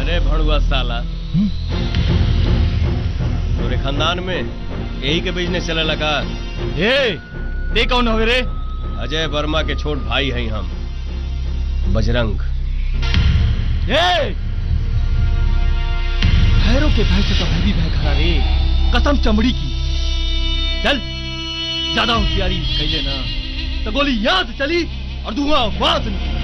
अरे भड़ुआ साला, तोरे खानदान में यही के बिजनेस चले लगा। ते कौन हो रे? अजय वर्मा के छोट भाई हैं हम, बजरंग। भैरों के भय से तो भी भय खड़ा रे, कसम चमड़ी की। चल, ज्यादा होशियारी कैले ना तो गोली यहाँ से चली और धुआं वहां से निकली।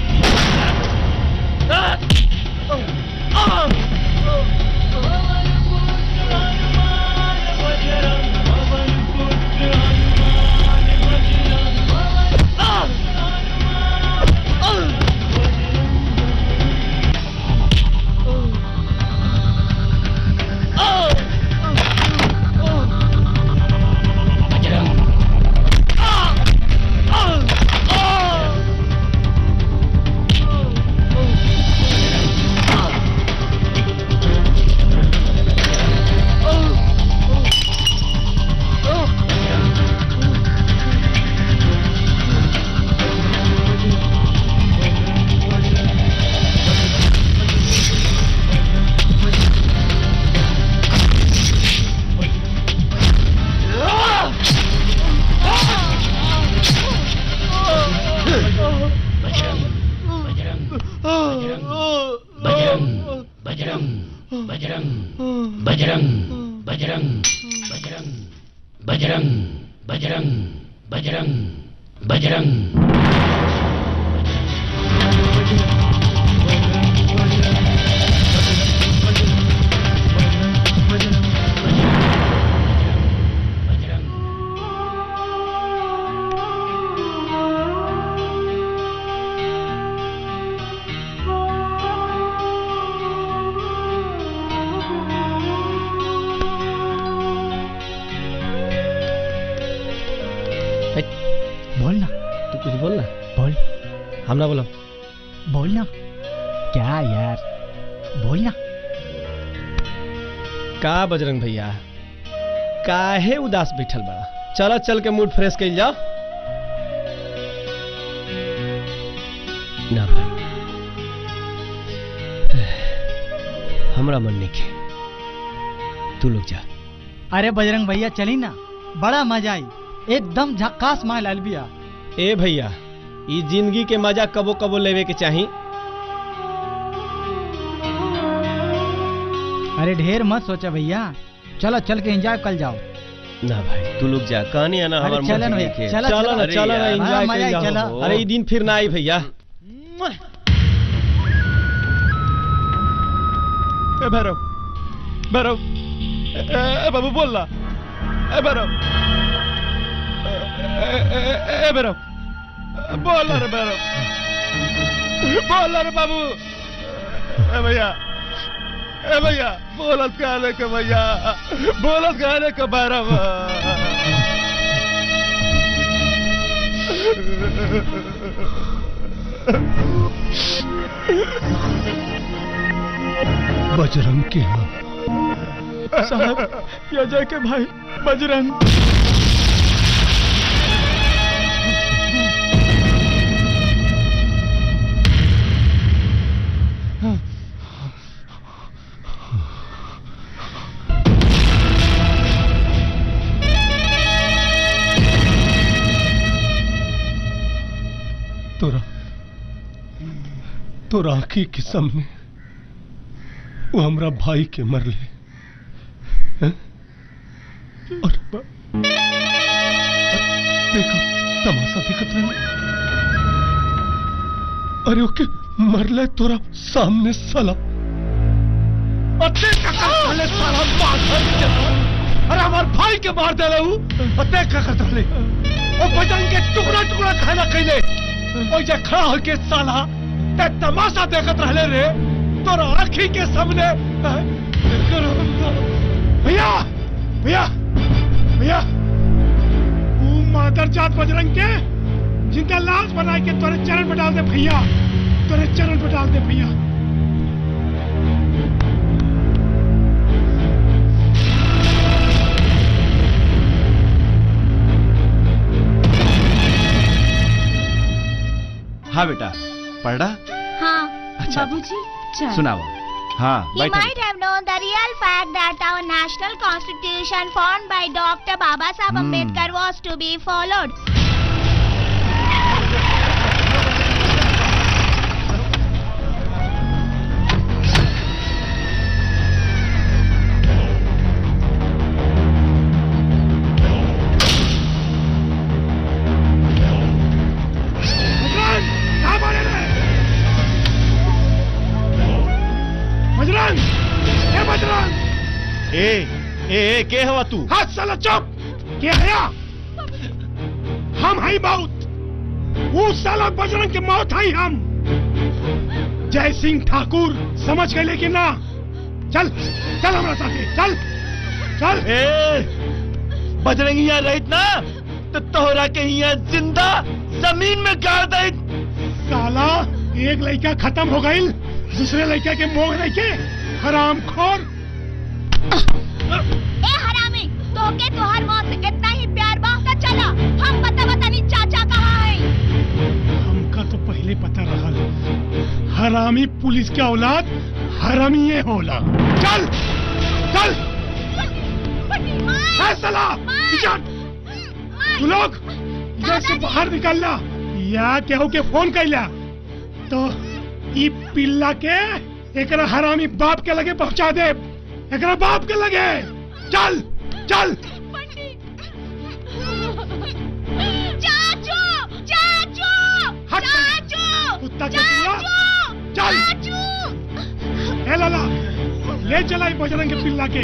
बजरंग बजरंग बजरंग बजरंग बजरंग बजरंग बजरंग बजरंग बजरंग बोलना तू कुछ बोलना बोल हम ना बोलो बोलना क्या यार बोलना का बजरंग भैया काहे उदास बैठल बड़ा चलो चल के मूड फ्रेश कर जाओ ना भाई हमरा मन नहीं के तू लोग जा अरे बजरंग भैया चली ना बड़ा मजा आई एकदम झक्कास माल अलबिया ए भैया ई जिंदगी के मजा कबो कबो लेवे के चाही अरे ढेर मत सोचा भैया चलो चल के एंजॉय कर जाओ ना भाई तू लोग जा कहानी है ना हमार चलो ना भैया चलो चलो ना एंजॉय कर जाओ अरे ई दिन फिर ना आई भैया ए भैरव भैरव ए बाबू बोल ना ए भैरव ए भैरव बोल रे भैरव बोल रे बाबू ए भैया बोलत कहले के भैया बोलत कहले के भैरव बजरंग के यहाँ साहब ये जय के भाई बजरंग तोरा आँखी के सामने वो हमरा भाई के मरले हैं? और देखो तमाशा दिखत रहे अरे ओके मरले तोरा सामने साला अरे हमार भाई के मार दे अते का करत रहे ओ बजरंग के टुकड़ा टुकड़ा खाना खइले ओ जे खड़ा होके साला ते तमाशा देखत रहले रे तोरा आँखी के सामने भैया भैया भैया वो मादर जात बजरंग के जिनका लाश बना के तोरे चरण पे डाल दे भैया तोरे चरण पे डाल दे भैया हाँ बेटा पढ़ा हाँ अच्छा बाबूजी चल सुनाओ हाँ He might have known the real fact that our national constitution formed by Dr. Baba Saheb Ambedkar was to be followed. Bajrang ए बजरंग ए के हवा तू हाथ साला चुप के हया हम हई मौत वो साला बजरंग के मौत हई हम जय सिंह ठाकुर समझ गए लेकिन ना चल चल हमारा साथे चल चल ए बजरंग यहाँ रहित ना तो तोहरा के यहाँ जिंदा जमीन में गाड़ दे साला एक लड़का खत्म हो गई दूसरे लड़का के मोह नहीं के हरामखोर ए हरामी तोके तोहर मौत से कितना ही प्यार बा त चला हम बता नहीं चाचा कहाँ है हमका तो पहले पता रहा हरामी पुलिस के औलाद हरामी ये होला चल चल साला तू लोग घर से बाहर निकलना या केहू के फोन कैला तो ई पिल्ला के एकरा हरामी बाप के लगे पहुंचा दे, एकरा बाप के लगे। चल चल। चाचू चाचू चाचू कुत्ता के पिल्ला, चल। ए लाला, ले चला बजरंग के पिल्ला के।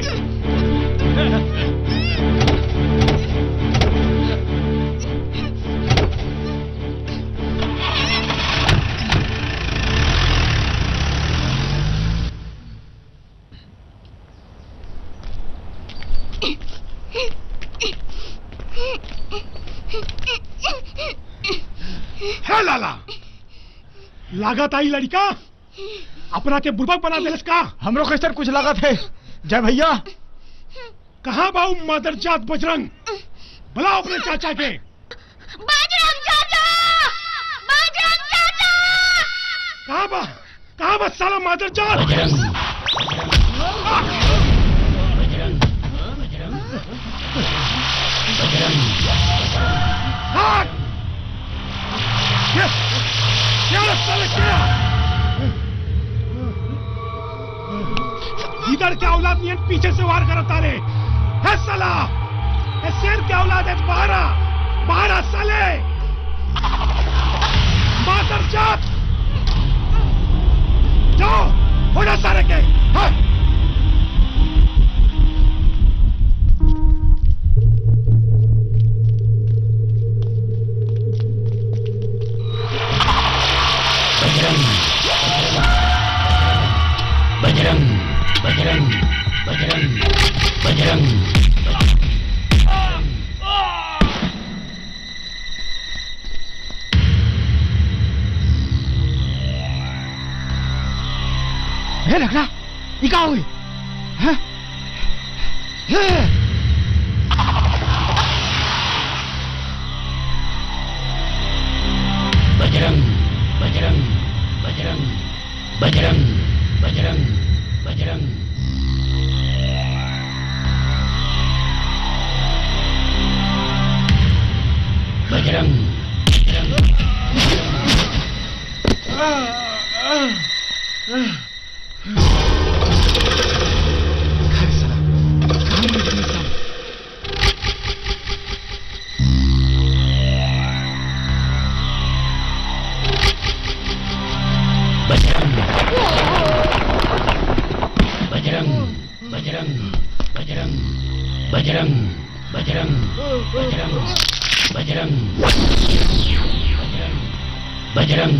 है लाला, लागत आई लड़का अपना के बुर्बक बना देलस का। हमरो कैसे कुछ लागत है जय भैया। कहाँ बाऊ मदर जात बजरंग, बुलाओ अपने चाचा के। बजरंग चाचा, बजरंग चाचा। कहाँ बा साला मदर जात। इधर क्या औलाद नहीं पीछे से वार करता रे है साला। ए शेर क्या औलाद है, बारह साले मादर जात। जाओ होना सारे के। हाँ? बजरंग बजरंग बजरंग बजरंग। हे लखना, ये क्या हुई? हैं? बजरंग बजरंग बजरंग बजरंग बजरंग बजरंग। बजरंग बजरंग बजरंग बजरंग बजरंग बजरंग बजरंग बजरंग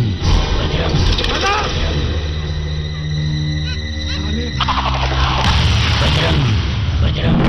बजरंग।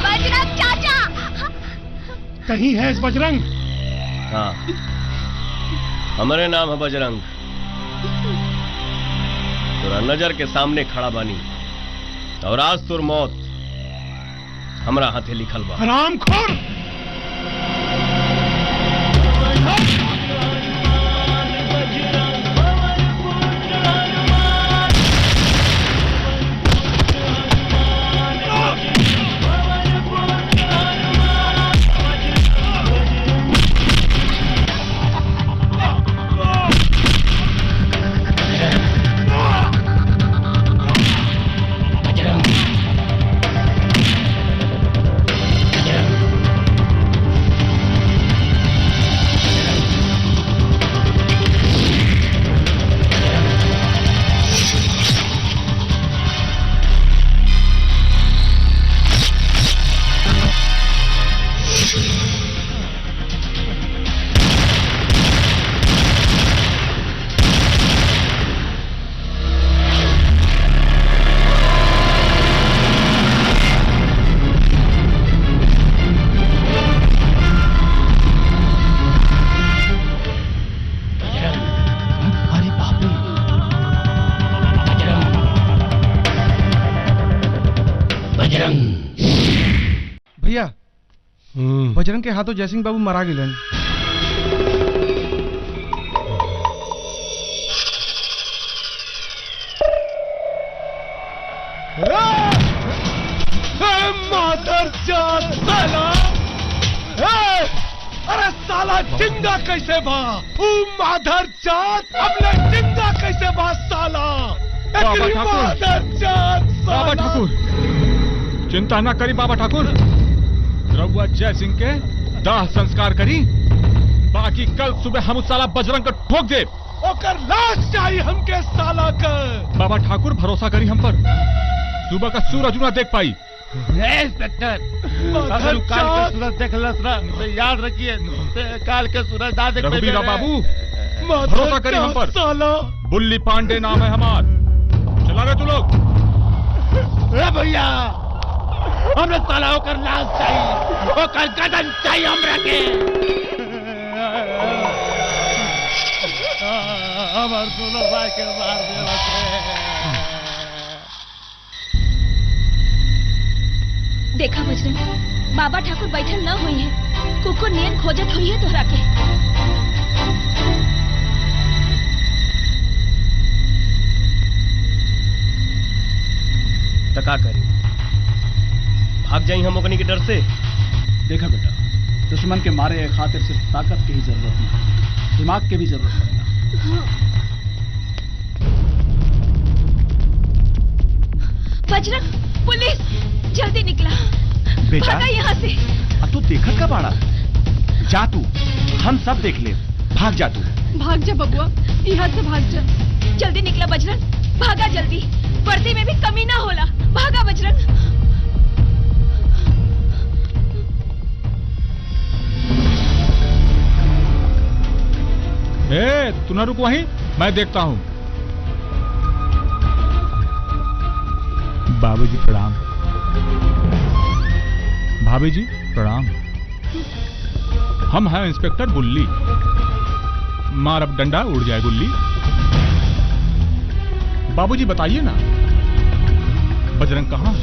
बजरंग चाचा। कहीं है इस बजरंग? हाँ, हमारे नाम है बजरंग। तोरा नजर के सामने खड़ा बानी और आज तोर मौत हमरा हाथे लिखल बा। हरामखोर। बजरंग के हाथों जयसिंह बाबू मरा गिलन। मादर जात साला! अरे साला जिंदा कैसे बा? मादर जात अपने जिंदा कैसे बा साला? बाबा ठाकुर! मादर जात बाबा ठाकुर चिंता ना करी बाबा ठाकुर, रघुआ जय सिंह के दाह संस्कार करी, बाकी कल सुबह हम उस साला बजरंग को ठोक दे। ओकर लाश चाहिए हमके साला का। बाबा ठाकुर भरोसा करी हम पर, सुबह का सूरज ना देख पाई। इंस्पेक्टर अगर काल के सूरज देख लस ना तो याद रखिए काल के सूरज ना देख रघुबीरा बाबू भरोसा करी हम पर, बुल्ली पांडे नाम है हमार, चला रहे तू लोग। भैया हमने साला होकर लाश चाहिए, होकर कदम चाहिए हमरा के। हमार दोनों भाई के मार देवा देखा बजरंग, बाबा ठाकुर बैठल न हुई है, कुकुर नियन खोजत हुई है तोहरा के। तका करी भाग जाई हम ओकनी के डर से। देखा बेटा, दुश्मन के मारे खातिर सिर्फ ताकत की ही जरूरत नहीं, दिमाग की भी जरूरत पड़ेगा। बजरंग, पुलिस, जल्दी निकला, बेटा भागा यहाँ से। अब तू देखत का बाड़ा, जा तू, हम सब देख ले, भाग जा तू। भाग जा बबुआ, यहाँ से भाग जा। जल्दी निकला बजरंग, भागा जल्दी, वर्दी में भी कमी ना होला, भागा बजरंग। तू ना रुक वहीं, मैं देखता हूं। बाबूजी प्रणाम। भाभी जी प्रणाम। हम हैं इंस्पेक्टर बुल्ली, मार अब डंडा उड़ जाए गुल्ली। बाबूजी बताइए ना, बजरंग कहाँ?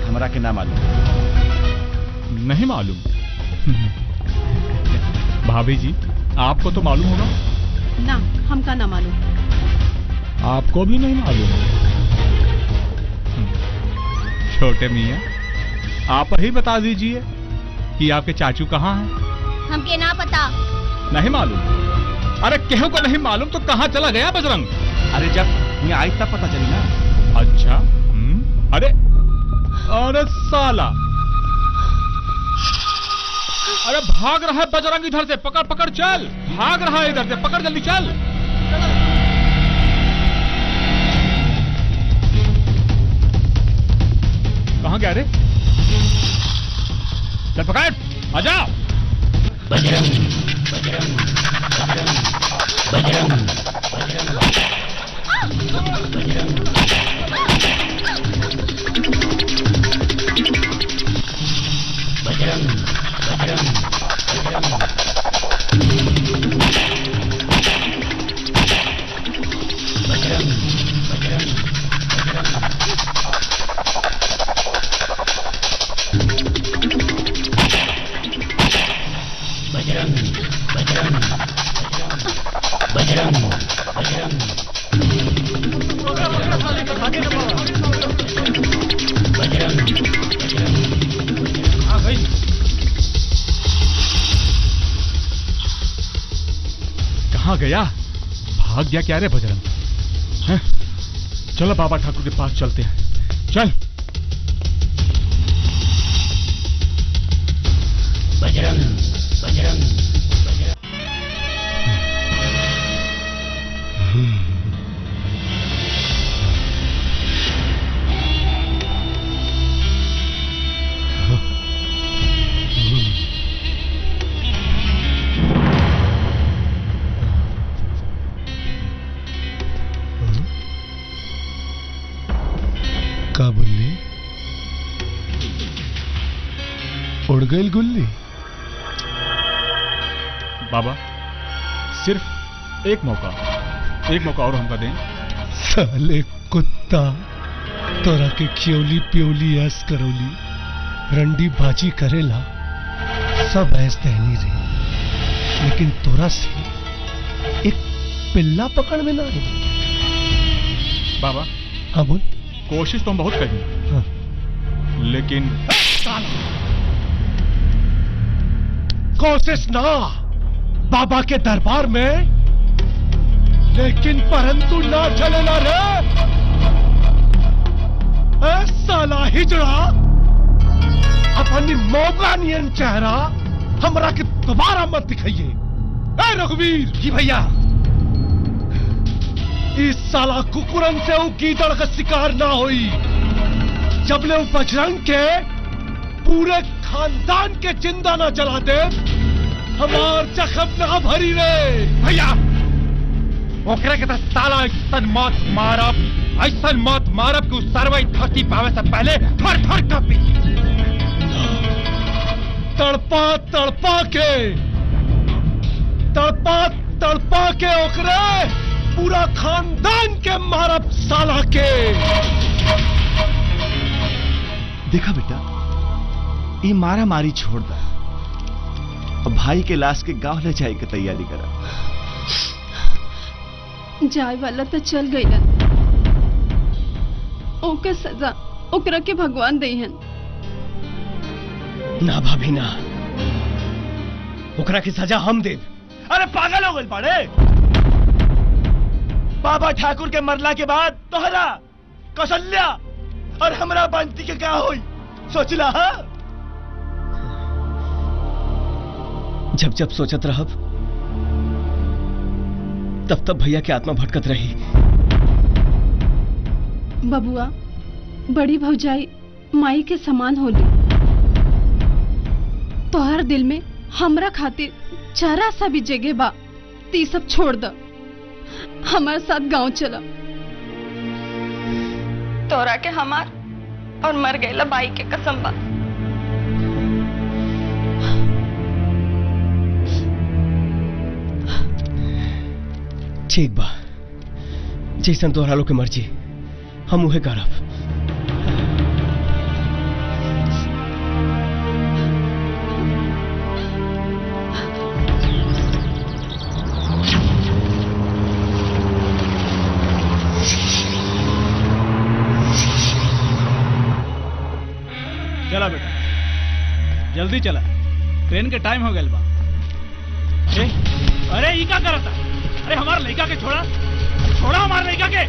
हमरा के ना मालूम। नहीं मालूम? भाभी जी आपको तो मालूम होगा ना, हमका ना मालूम। आपको भी नहीं मालूम? छोटे मियाँ आप ही बता दीजिए कि आपके चाचू कहाँ हैं? हमके ना पता। नहीं मालूम? अरे केहू को नहीं मालूम तो कहाँ चला गया बजरंग? अरे जब यहाँ आई तब पता चली ना। अच्छा अरे अरे साला, अरे भाग रहा है बजरंग इधर से, पकड़ पकड़ चल, भाग रहा है इधर से, पकड़ जल्दी चल। कहाँ गया रे? चल पकड़, आजा। बजरंग बजरंग बजरंग बजरंग बजरंग बजरंग बजरंग बजरंग बजरंग बजरंग बजरंग बजरंग बजरंग बजरंग कहाँ गया? भाग गया क्या रे बजरंग? हैं? चलो बाबा ठाकुर के पास चलते हैं, चल। बजरंग बजरंग का बुल्ली उड़ गई गुल्ली? बाबा सिर्फ एक मौका और हमका दें। साले कुत्ता, तोरा के खियौली पियौली ऐस करौली, रंडी बाजी करेला सब ऐसे नहीं रही, लेकिन तोरा से एक पिल्ला पकड़ में ना आई। बाबा। हाँ बोल। कोशिश तो हम बहुत करी। हाँ। लेकिन कोशिश ना बाबा के दरबार में, लेकिन परंतु ना चलेला रे। साला हिजड़ा अपनी मोगानियन चेहरा हमरा के दोबारा मत दिखाइए। ए रघुवीर जी भैया, इस साला कुकुरन से वो गीदड़ का शिकार ना हुई जबले वो बजरंग के पूरे खानदान के जिंदा ना जला दे, हमार जख्म ना भरी रे। भैया ओकरे के साला ऐसन मौत मारब, ऐसन मौत मारब कि सरवई धरती पावे से पहले थर थर कांपी। तड़पा तड़पा के ओकरे पूरा खानदान के मारब साला के। देखा बेटा, ये मारा मारी छोड़ दा, अब भाई के लाश के गांव ले जाए की तैयारी करा। जाए वाला तो चल गई ओके सजा ओकरा के भगवान देहन। ना भाभी ना, ओकरा की सजा हम देव। अरे पागल हो गए पड़े। बाबा ठाकुर के मरला के बाद तोहरा कौशल्या और हमरा बंटी के क्या हुई सोचला? हा? जब जब सोचत रहब तब तब भैया की आत्मा भटकत रही। बबुआ, बड़ी भौजाई माई के समान होली। तोहर दिल में हमरा खातिर जरा सा भी जगह बा, ती सब छोड़ द, हमारे साथ गांव चला। तोरा के हमार और मर गईला बाई के कसम बा। ठीक बा, जैसन तोहरा लोग के मर्जी, हम उहे करब। चला बेटा, जल्दी चला, ट्रेन के टाइम हो गया बा। अरे ई का करता? अरे हमारे लड़का के छोड़ा, छोड़ा हमारे लड़का के।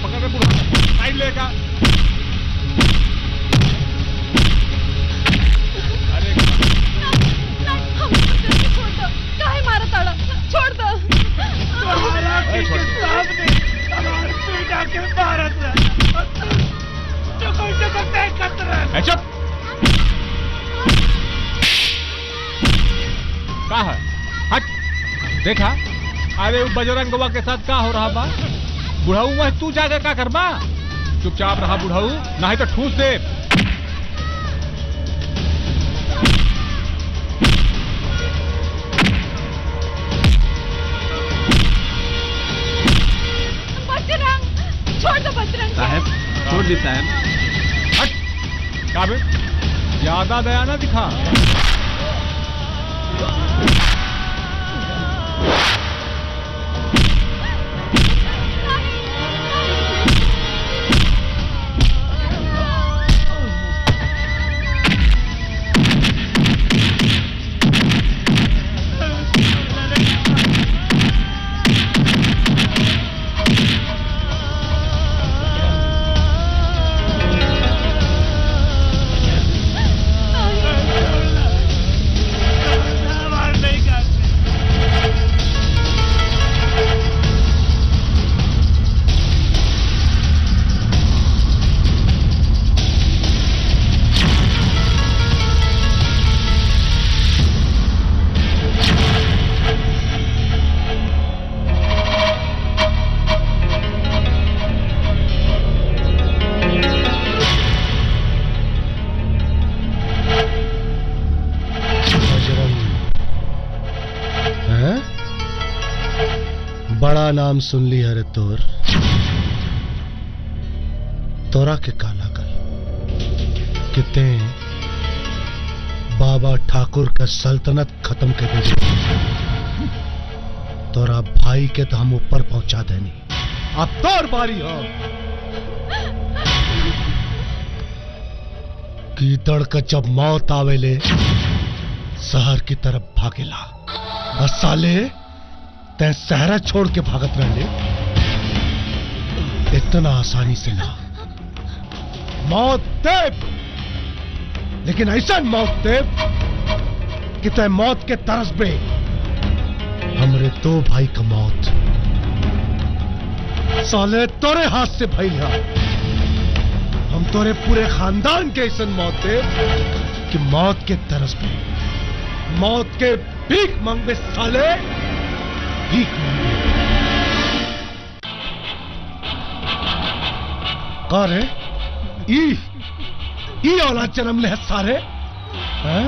पकड़ के पूरा साइड लेगा। अरे छोड़ दो, काहे मारा ताड़ा? छोड़ दो। चुप। का है? हट। देखा, अरे वो बजरंगवा के साथ का हो रहा बा? बुढ़ाऊ वह तू जाके का करबा? चुपचाप रहा बुढ़ाऊ, नहीं तो ठूस दे। बजरंग, छोड़ दो बजरंग। साहब, छोड़ दी साहब। हट। काबिल, ज्यादा दया ना दिखा। बड़ा नाम सुन ली अरे तोर। तोरा के का लागल किते बाबा ठाकुर का सल्तनत खत्म कर दे। तोरा भाई के तो हम ऊपर पहुंचा देनी। अब तोर बारी हो। कीदड़ का जब मौत आवेले शहर की तरफ भागेला और साले तै सहरा छोड़ के भागत रहले। इतना आसानी से ना मौत दे, लेकिन ऐसा मौत दे कि तै मौत के तरस पे हमरे दो भाई का मौत साले तोरे हाथ से भइल है। हम तोरे पूरे खानदान के ऐसा मौत दे कि मौत के तरस पे मौत के भीख मांगे साले, भीख मांगे। कौन है ई औलाद जन्म ले सारे हैं?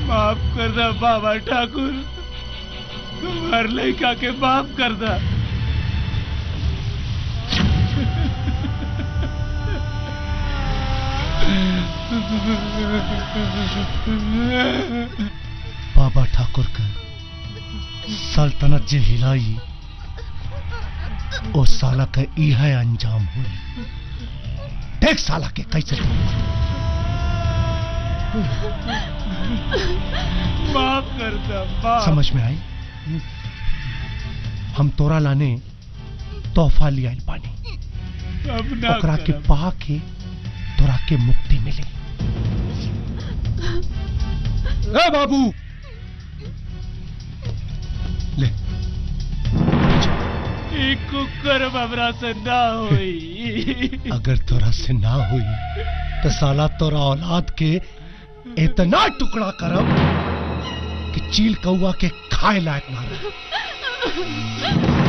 माफ कर दा बाबा ठाकुर, तुम्हार लड़का के माफ कर दा। बाबा ठाकुर का सल्तनत जे हिलाई ओ साला का यह अंजाम हुई। देख साला के कैसे माफ कर दा, माफ। समझ में आई? हम तोरा लाने तोहफा लिया पानी ओकरा के पा के तोरा के मुक्ति मिले। ए बाबू ले कुकर बबरा से ना हुई। अगर तोरा से ना हुई तो साला तोरा औलाद के इतना टुकड़ा करब कि चील कौआ के खाए लायक ना रहे।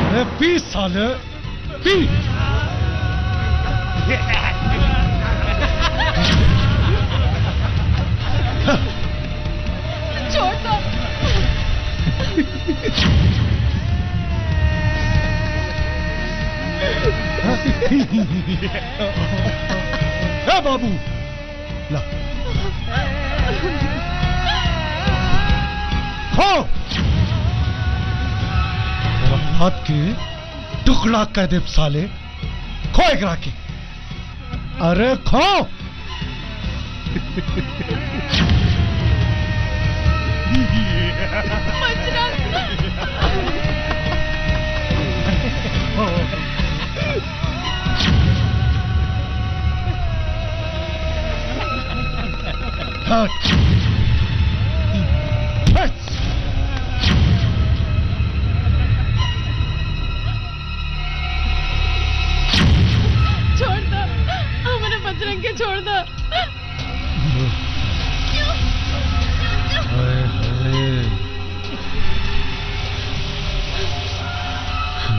अरे पी साले पी। छोड़ दो। ए बाबू ला खो। हाथ के टुकड़ा कह दे साले, खो एकरा के। अरे खो। छोड़ दो, हमारे बजरंग के छोड़ दो।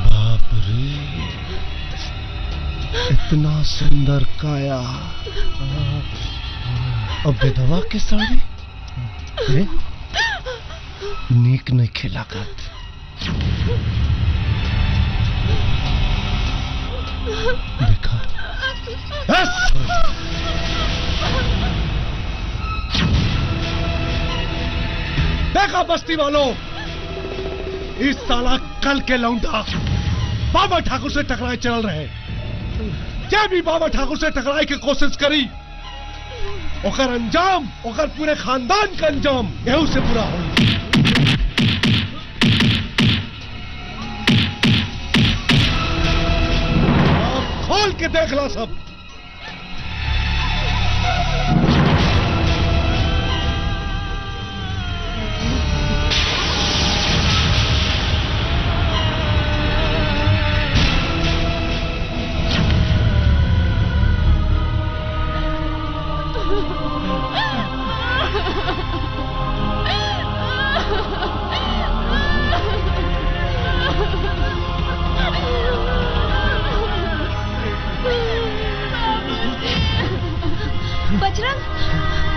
बाप रे, इतना सुंदर काया अब बेदवा के साड़ी नीक नहीं खिलाकत। देखा देखा बस्ती वालों, इस साला कल के लौंडा बाबा ठाकुर से टकराए चल रहे। जब भी बाबा ठाकुर से टकराए की कोशिश करी ओकर अंजाम, ओकर पूरे खानदान का अंजाम यहू से पूरा हो। खोल के देख ला सब।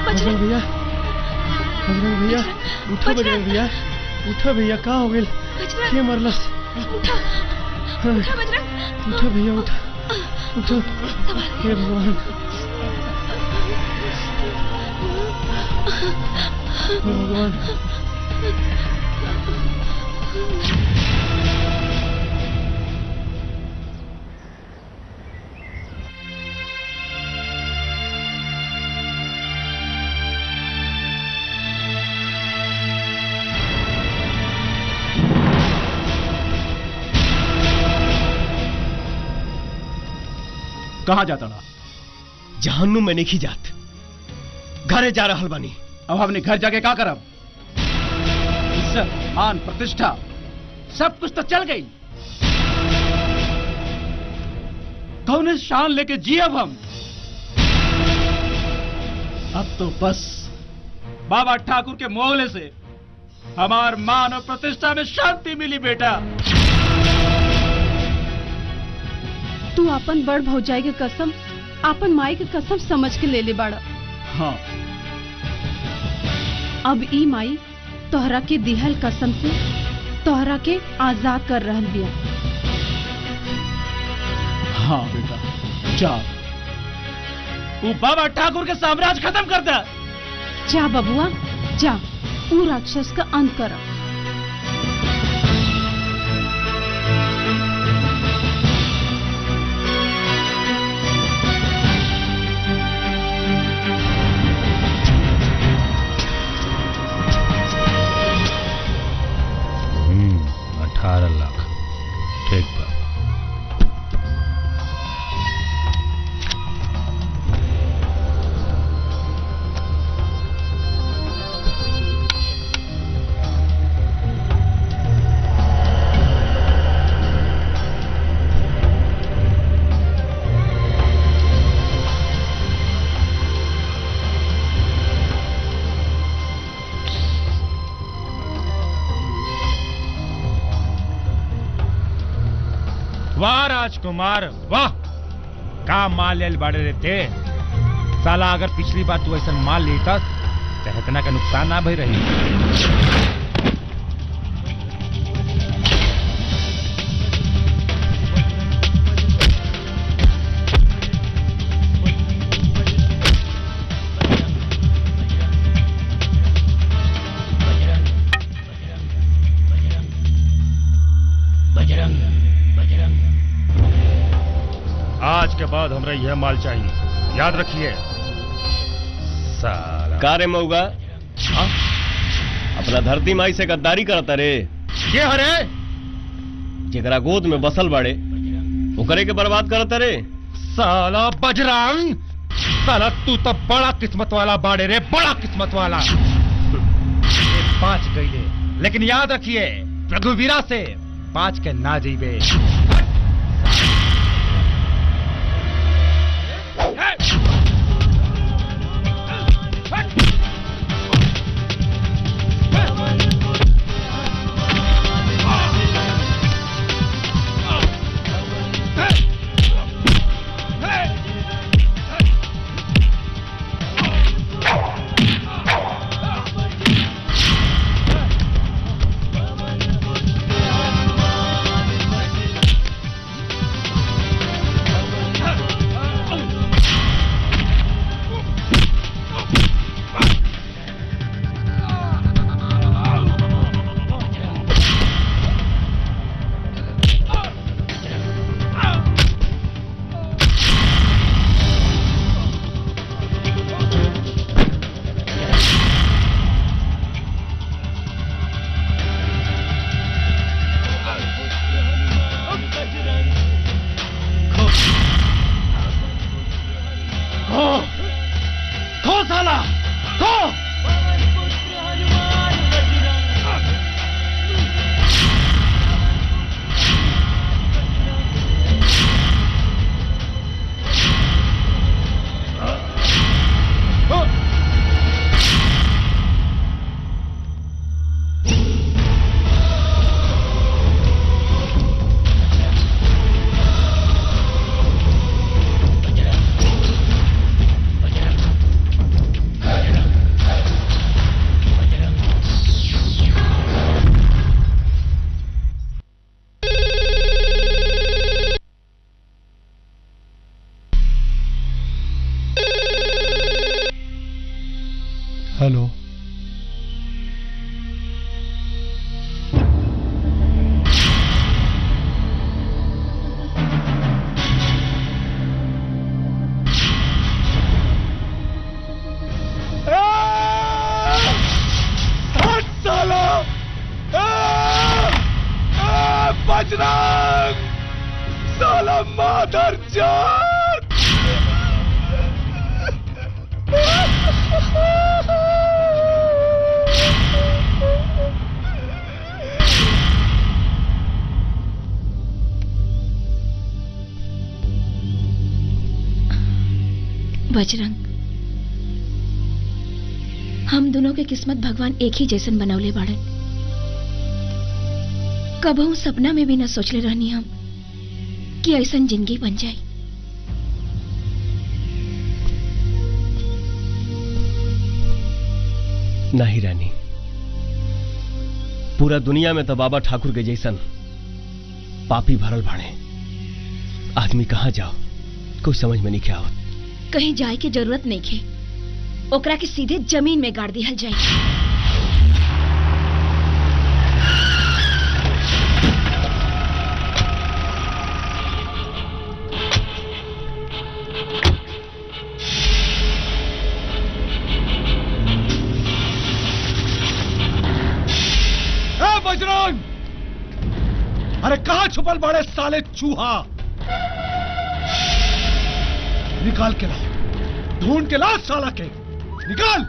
बजरंग भैया, बजरंग भैया उठो। बजरंग भैया उठो भैया, का हो गए? के मरलस? उठो भैया उठो। उठो हे भगवान हे भगवान कहाँ जाता रहा? जहन्नुम में नहीं जात, घरे जा रहल बानी। अब हमने घर जाके क्या करब? इज्जत, मान, प्रतिष्ठा सब कुछ तो चल गई। कौन शान लेके जियब हम? अब तो बस बाबा ठाकुर के मोहल्ले से हमार मान और प्रतिष्ठा में शांति मिली बेटा। तू अपन बड़ भौजाई के कसम, अपन माई के कसम समझ के ले ले बाड़ा। हाँ। अब ई माई तोहरा के दिहल कसम से तोहरा के आजाद कर रहल बिया। हाँ बेटा, जा वो बाबा ठाकुर के साम्राज्य खत्म कर दे। जा बबुआ जा, वो राक्षस का अंत कर। ठीक बा। वाह राजकुमार वाह, का माल लेल बड़े रहते साला। अगर पिछली बार तू ऐसा माल लेता तो इतना का नुकसान ना भई रही। आज के बाद हमरा यह माल चाहिए, याद रखिए। साला का रे मऊगा, अपना धरती माई से गद्दारी करता रे। ये हरे जेकरा गोद में बसल बाड़े ओकरे के बर्बाद करता रे। साला बजरंग, साला तू तो बड़ा किस्मत वाला बाड़े रे, बड़ा किस्मत वाला। 5 गईले, लेकिन याद रखिए रघुवीरा से 5 के ना जीबे। हेलो बजरंग साला मादर जात बजरंग, हम दोनों के किस्मत भगवान एक ही जैसन बनौले बाड़न। कबहू सपना में भी न सोचले रहनी हम कि ऐसन जिंदगी बन जाए। नहीं रानी, पूरा दुनिया में तो बाबा ठाकुर के जैसन पापी भरल भाड़े। आदमी कहाँ जाओ कुछ समझ में नहीं क्या आवत। कहीं जाए की जरूरत नहीं खे, ओकरा के सीधे जमीन में गाड़ दिहल जाए। बजरंग, अरे कहां छुपल बड़े साले चूहा? निकाल के लाओ, ढूंढ के लाओ साला के, निकाल।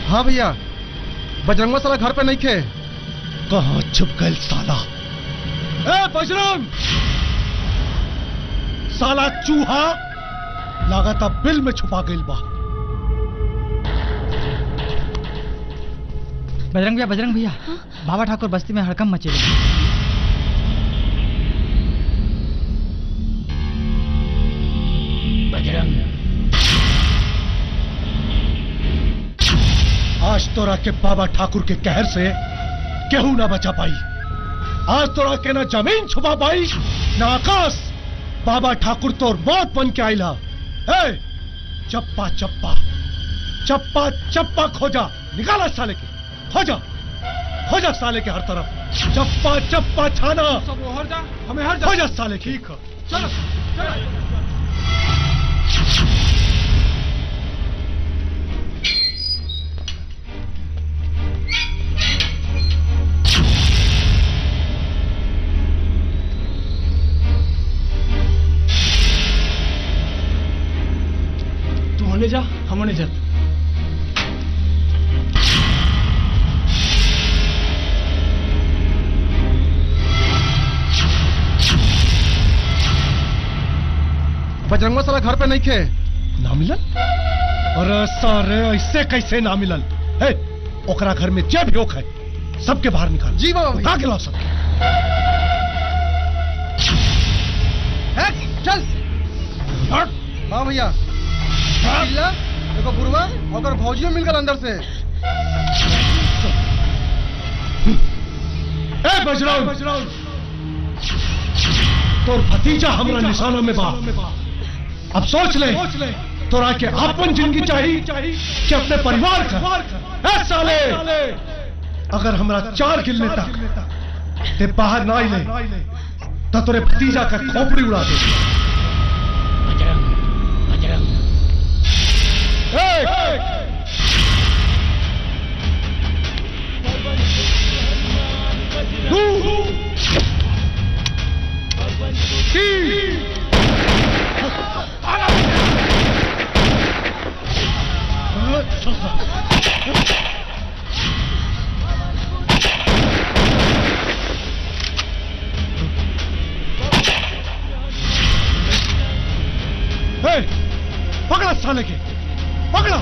हाँ भैया, बजरंगवा साला घर पे नहीं थे। कहां छुप गए साला? ए बजरंग, साला चूहा लागता बिल में छुपा गइल बा। बजरंग भैया, बाबा ठाकुर बस्ती में हड़कम मचे। बजरंग, आज तोरा के बाबा ठाकुर के कहर से केहू ना बचा पाई। आज तोरा के ना जमीन छुपा पाई ना आकाश। बाबा ठाकुर तोर मौत बन के आइला। ए, चप्पा चप्पा चप्पा चप्पा खोजा, निकाला साले के, खोजा खोजा साले के हर तरफ, चप्पा चप्पा छाना। सब हर जा, हमें हर जा। खोजा साले के। ठीक है, चलो चलो। तू होने जा, हम होने जा। बजरंगवा साला घर पे नहीं थे। ना मिलल? अरे सारे ऐसे कैसे ना मिलल? ए, ओकरा घर में जे भी होक है सबके बाहर निकाल। जी बाबा। उठा के लाओ सबके। चल। हाँ भैया, देखो गुरुआ और भौजियों मिल गए अंदर से। ए बजरंग, तोर भतीजा हमरा निशाना में बा। अब सोच ले, तोरा के अपन जिंदगी चाहिए कि अपने परिवार का? ए साले, अगर हमरा 4 गिलने तक ते बाहर ना आइले तो तोरे भतीजा का खोपड़ी उड़ा दे। बजरंग, पकड़ा साले के, पकड़ा।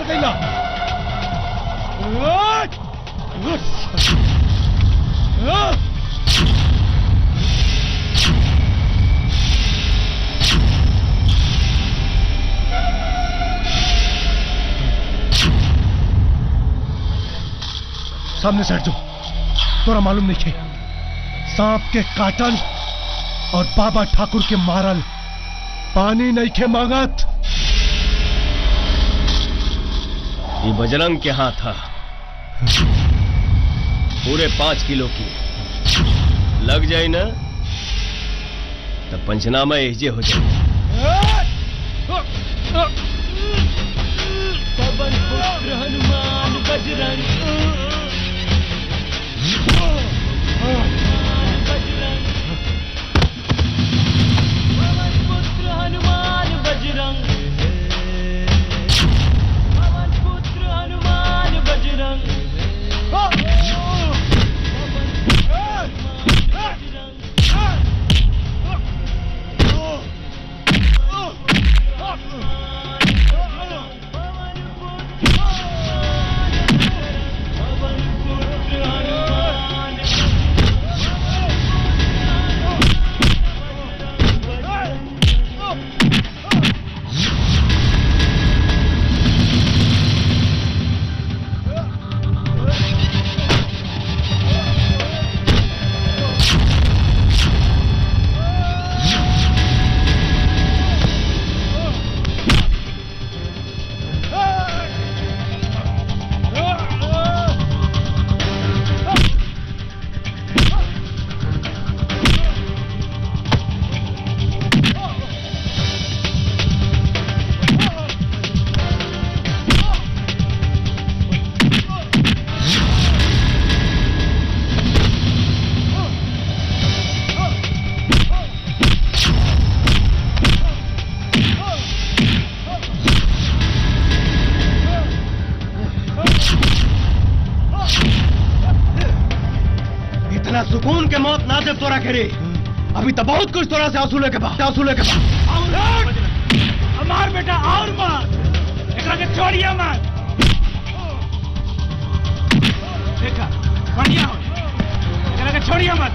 कैला सामने से हट जाओ। तोरा मालूम नहीं है सांप के काटल और बाबा ठाकुर के मारल पानी नहीं खे मांगत। ये बजरंग के हाथ था पूरे 5 किलो की लग जाए ना तब पंचनामा एहजे हो जाए। पवन पुत्र हनुमान बजरंग पवन पुत्र हनुमान बजरंग पवन पुत्र हनुमान बजरंग सुकून के मौत ना दे तोरा करे अभी तो बहुत कुछ तोरा से वसूले के बाद मार बेटा और मार एकरा के छोड़िए मत देखा बढ़िया हो एकरा के छोड़िए मत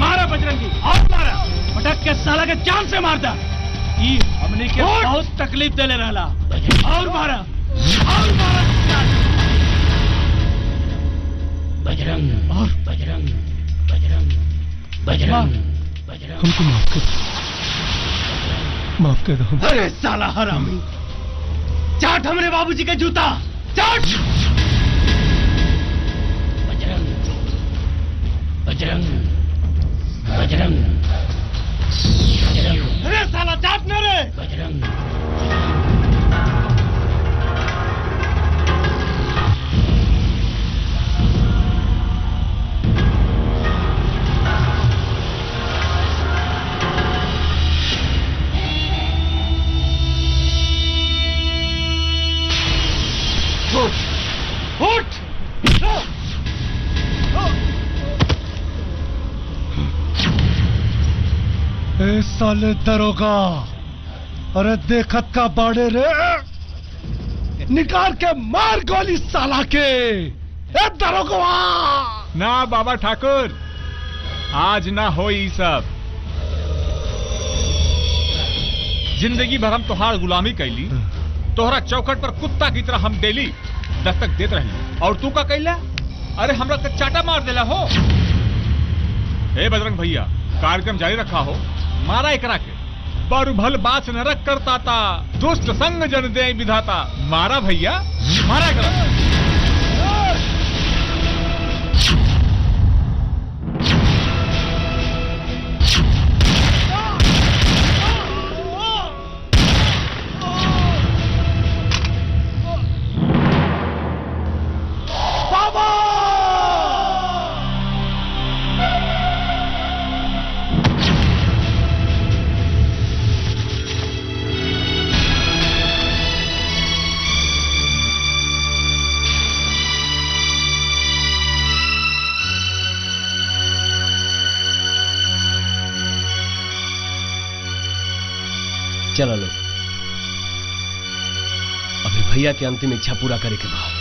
मारा बजरंगी और मारा पटक के साला के जान से मारता ई हमने के बहुत तकलीफ देले रहला और मारा बजरंग और बजरंग बजरंग बजरंग बजरंग हमको माफ कर दो। अरे साला हरामी चाट हमरे बाबूजी का जूता चाट। बजरंग बजरंग बजरंग बजरंग अरे साला चाट न रे बजरंग उठ ए साले दरोगा अरे देखत का बाड़े रे निकाल के मार गोली साला के ए दरोगा। ना बाबा ठाकुर आज ना हो ई सब जिंदगी भर हम तोहार गुलामी कैली तोहरा चौखट पर कुत्ता की तरह हम डेली दस्तक देते रही और तू का कैला अरे हमरा के चाटा मार देला हो। ए बजरंग भैया कार्यक्रम जारी रखा हो मारा एकरा के पर भल बास नरक करता था दुष्ट संग जन दे विधाता मारा भैया मारा करा। चलो लो अभी भैया के अंतिम इच्छा पूरा करे के बाद